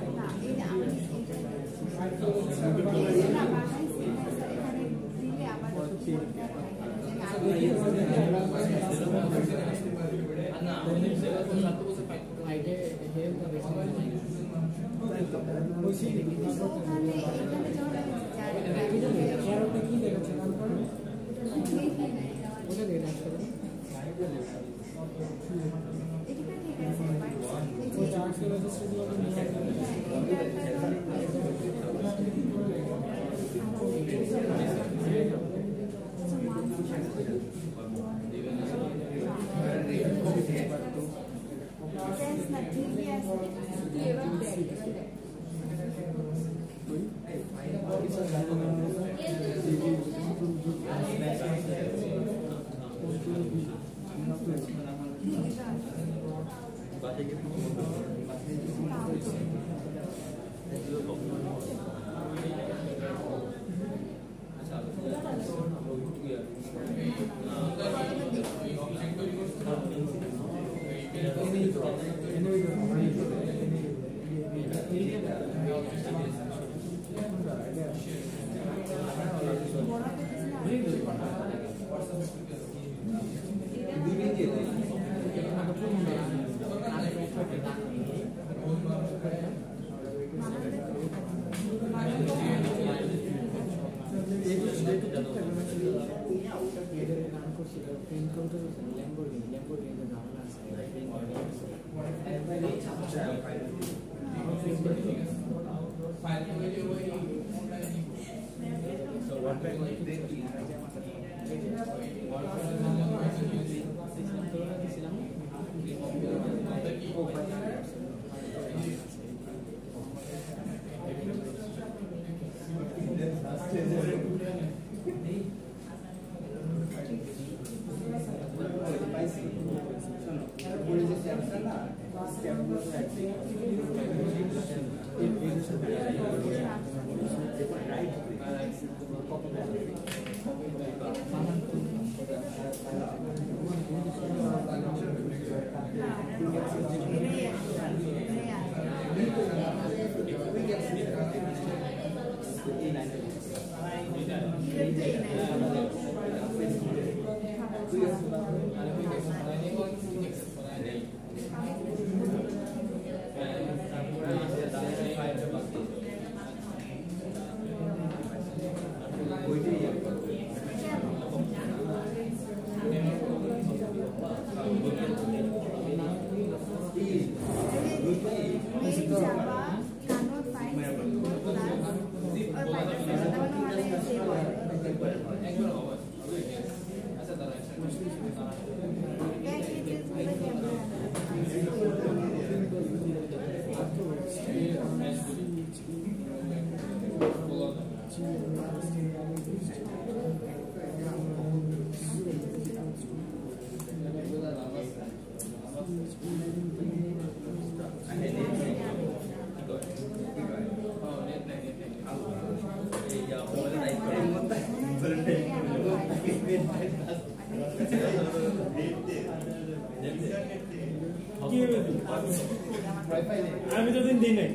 আমি তো দিন দিই নাই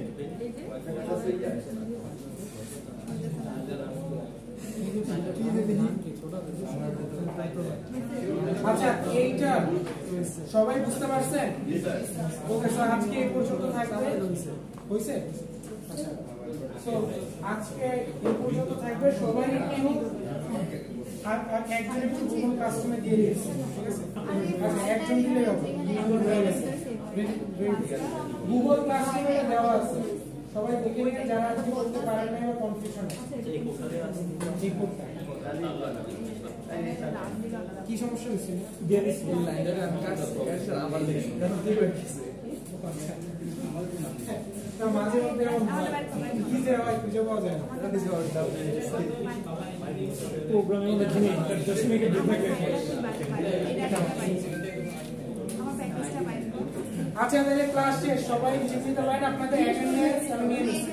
আচ্ছা এইটা সবাই বুঝতে পারছেন? ওকে স্যার, আজকে এই পর্যন্ত থাকবে। হইছে? আচ্ছা, সো আজকে এই পর্যন্ত থাকবে। সবাই একটু একজন একটু গুগল ক্লাসরুমে দিয়ে দিয়েছে, ঠিক আছে? আচ্ছা, একজন দিলেই হবে। গুগল ক্লাসরুমে দেওয়া আছে, সবাই দেখে নিয়ে যারা আজকে বলতে পারেন না বা কনফিউশন কি সমস্যা হয়েছিল? মাঝে মধ্যে কি যে হয় খুঁজে পাওয়া যায় না। প্রোগ্রামিং দেখিনি, 10 মিনিট থাকে। আচ্ছা, তাহলে ক্লাস শেষ। সবাই জিপিতে লাইন আপনাদের অ্যাটেন্ডেন্স আমি নিয়ে নিচ্ছি।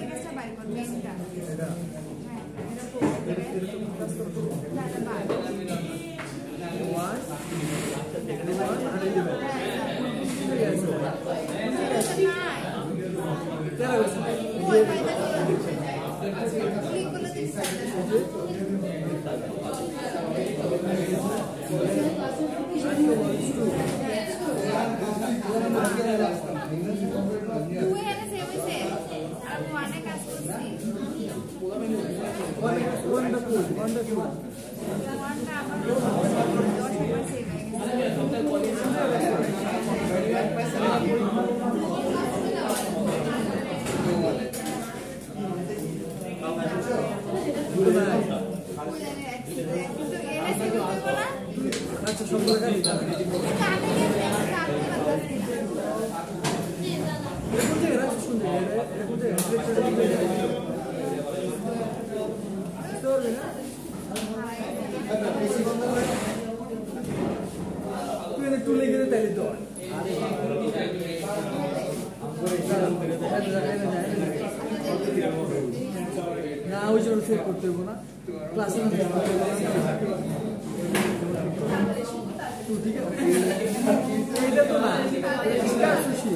আচ্ছা, সব করে গাড়ি তুই একটু লেগে তাইলে তো না, ওই জন্য সেভ করতে হবো না ক্লাসে। ঠিক আছে, এটা তো না খুশি।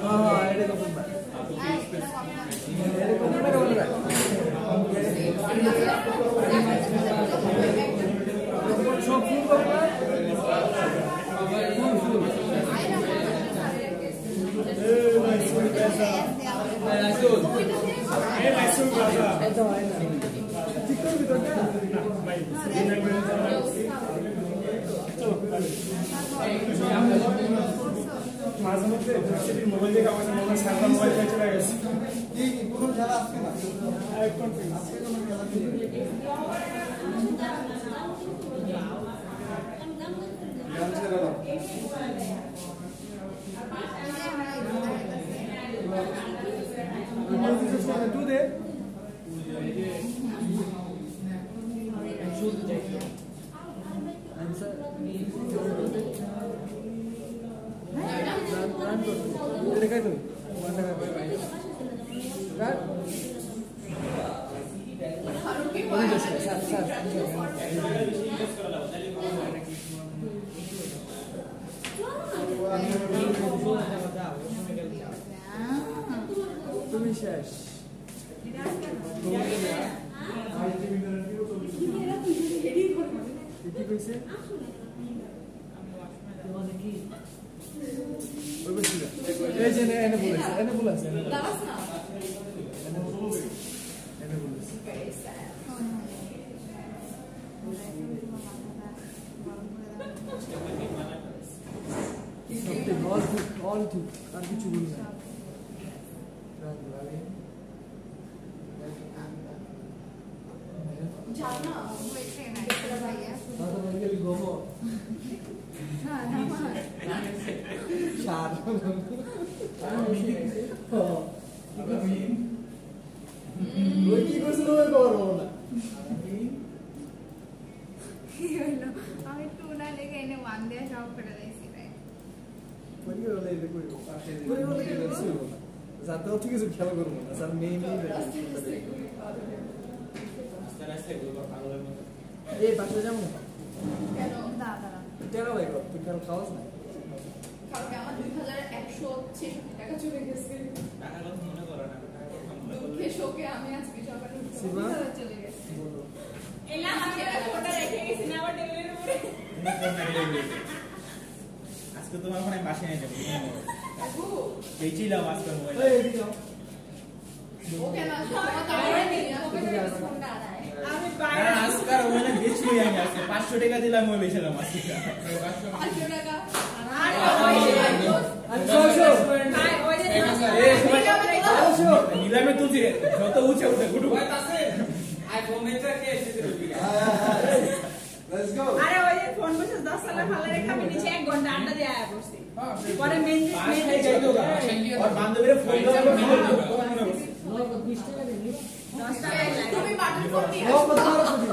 হ্যাঁ, এটা তো সব ফুল করবে ঠিক করবি তো মাঝে মধ্যে মোবাইল দেখে আমার মোবাইল সার্ভার মোবাইল চলে গেছে। কোনো খেলা আসছে না। তুই দে দেখাই তো তুমি শেষ কি কইছে এই যে এনে বলেছে এনে বলেছে all ঠিক আর কিছু বলি না জানা ওই ট্রেন আইছে ভাইয়া দাদা বলি গোমো হ্যাঁ না চার ওই কি করছিল ওই করবো না কি হলো আমি টু না লেগে এনে ওয়ান দিয়ে সব করে দিয়েছি রে বলি ওলা এটা কইবো ওই ওলা কি করছিল জানতেও ঠিক আছে খেলা করবো না স্যার মেয়ে এই পাশে যাবো কেন দাদা টেরা ভাই তুই খেলা খাওয়াস না কালকে আমার 2166 টাকা চলে গেছে টাকা কথা মনে করো না দুঃখে শোকে আমি আজকে সকালে শিবা চলে গেছে এলা আমি ফটো রেখে গেছি না আবার টেবিলের কোনো ফোন নাই রে আজকে তোমার ফোনে পাশে নাই যাবো বেচিলাম আজকে মোবাইল এই এদিকে যাও। ওকে না তাহলে ফোনটা আদায় আমি না বাইরে আজকে মোবাইল বেচলি আমি আজকে 500 টাকা দিলাম মোবাইল বেচলাম আজকে 500 টাকা আরে ভাই ওই যে নিলামে তুলছি রে যত উঁচে উঠে গুডু Let's go. আরে ওই যে ফোন বসে 10 সালে ফালা রেখে আমি নিচে 1 ঘন্টা আড্ডা দিয়ে আয়া পড়ছি পরে মেন আর বান্ধবীরে ফোন দাও তুমি বাটন ফোন দিয়ে ও কত বড় ছবি।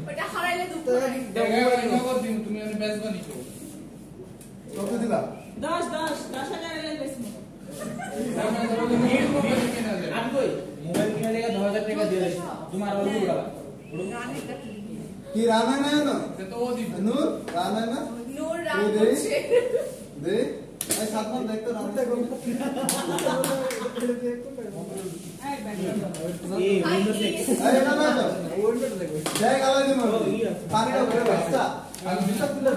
ওটা হারাইলে দুপুর কত দিলা? 10,000 এর বেশি আমি কই মোবাইল কিনে লেগে 10000 টাকা দিয়ে দিছি তোমার আর গুড়া রানীটা কি কি রানা না না? নূর রানা না? নূর রাম হচ্ছে দে এই সাতমান দেখতে রানা কো। এই উইন্ডোজ এক্স এই না না না ওইটা দেখো। দেখ আলাই দিমু। পানিটা ভরে বাস্তা। আর বিস্তার তুলে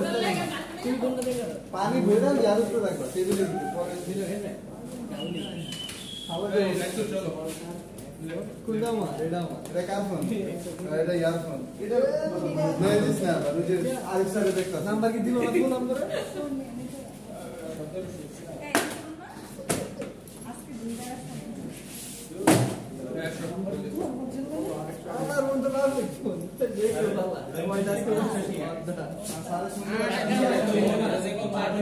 পানি ভরে দাও ইয়ার উপরে রাখবা টেবিলে পরে দিলে হেনে। আবার চলো কোনটা মা এটা মা এটা কার ফোন এটা ইয়ার ফোন এটা নয় দিস না আর যে আরেক সাইডে দেখতা নাম্বার কি দিলো না কোন নাম্বারে আজকে দুইবার আমার মন তো ভালো ফোন দেখো বাবা ওই দাস করে সারা সময়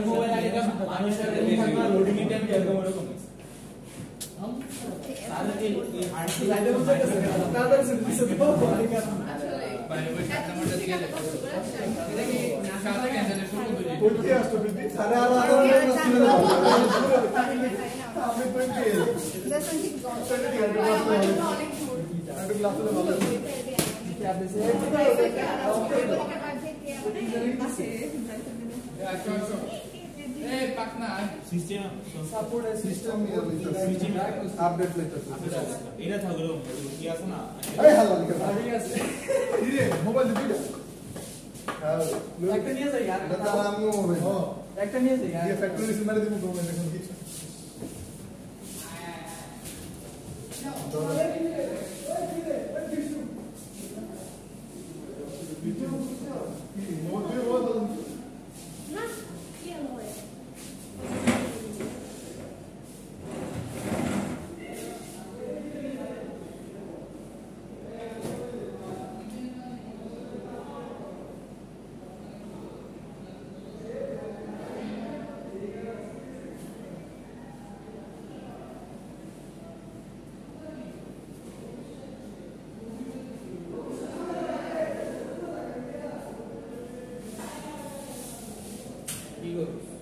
মোবাইল আগে মানুষের লোডিং টাইম এরকম এরকম সারা দিন এই হার্ডি লাইটে বসে গেছে তাদের সে দিছে তো অনেক আছে বলতে আসতো বিটি সারা আর আমি পয়েন্ট দর্শন ঠিক অনেক দূর একটু গ্লাস হলে ভালো কি আছে system support system switching update letter এটা থাকলো কি আছে না এই হাল্লা লিখে ঠিক আছে ধীরে মোবাইল দিবি হ্যাঁ একটা নিয়ে যাই यार এটা তো আমিও মোবাইল একটা নিয়ে যাই ये ফ্যাক্টরি से मेरे दिमाग में देखो কিছু না কি হয় কি করব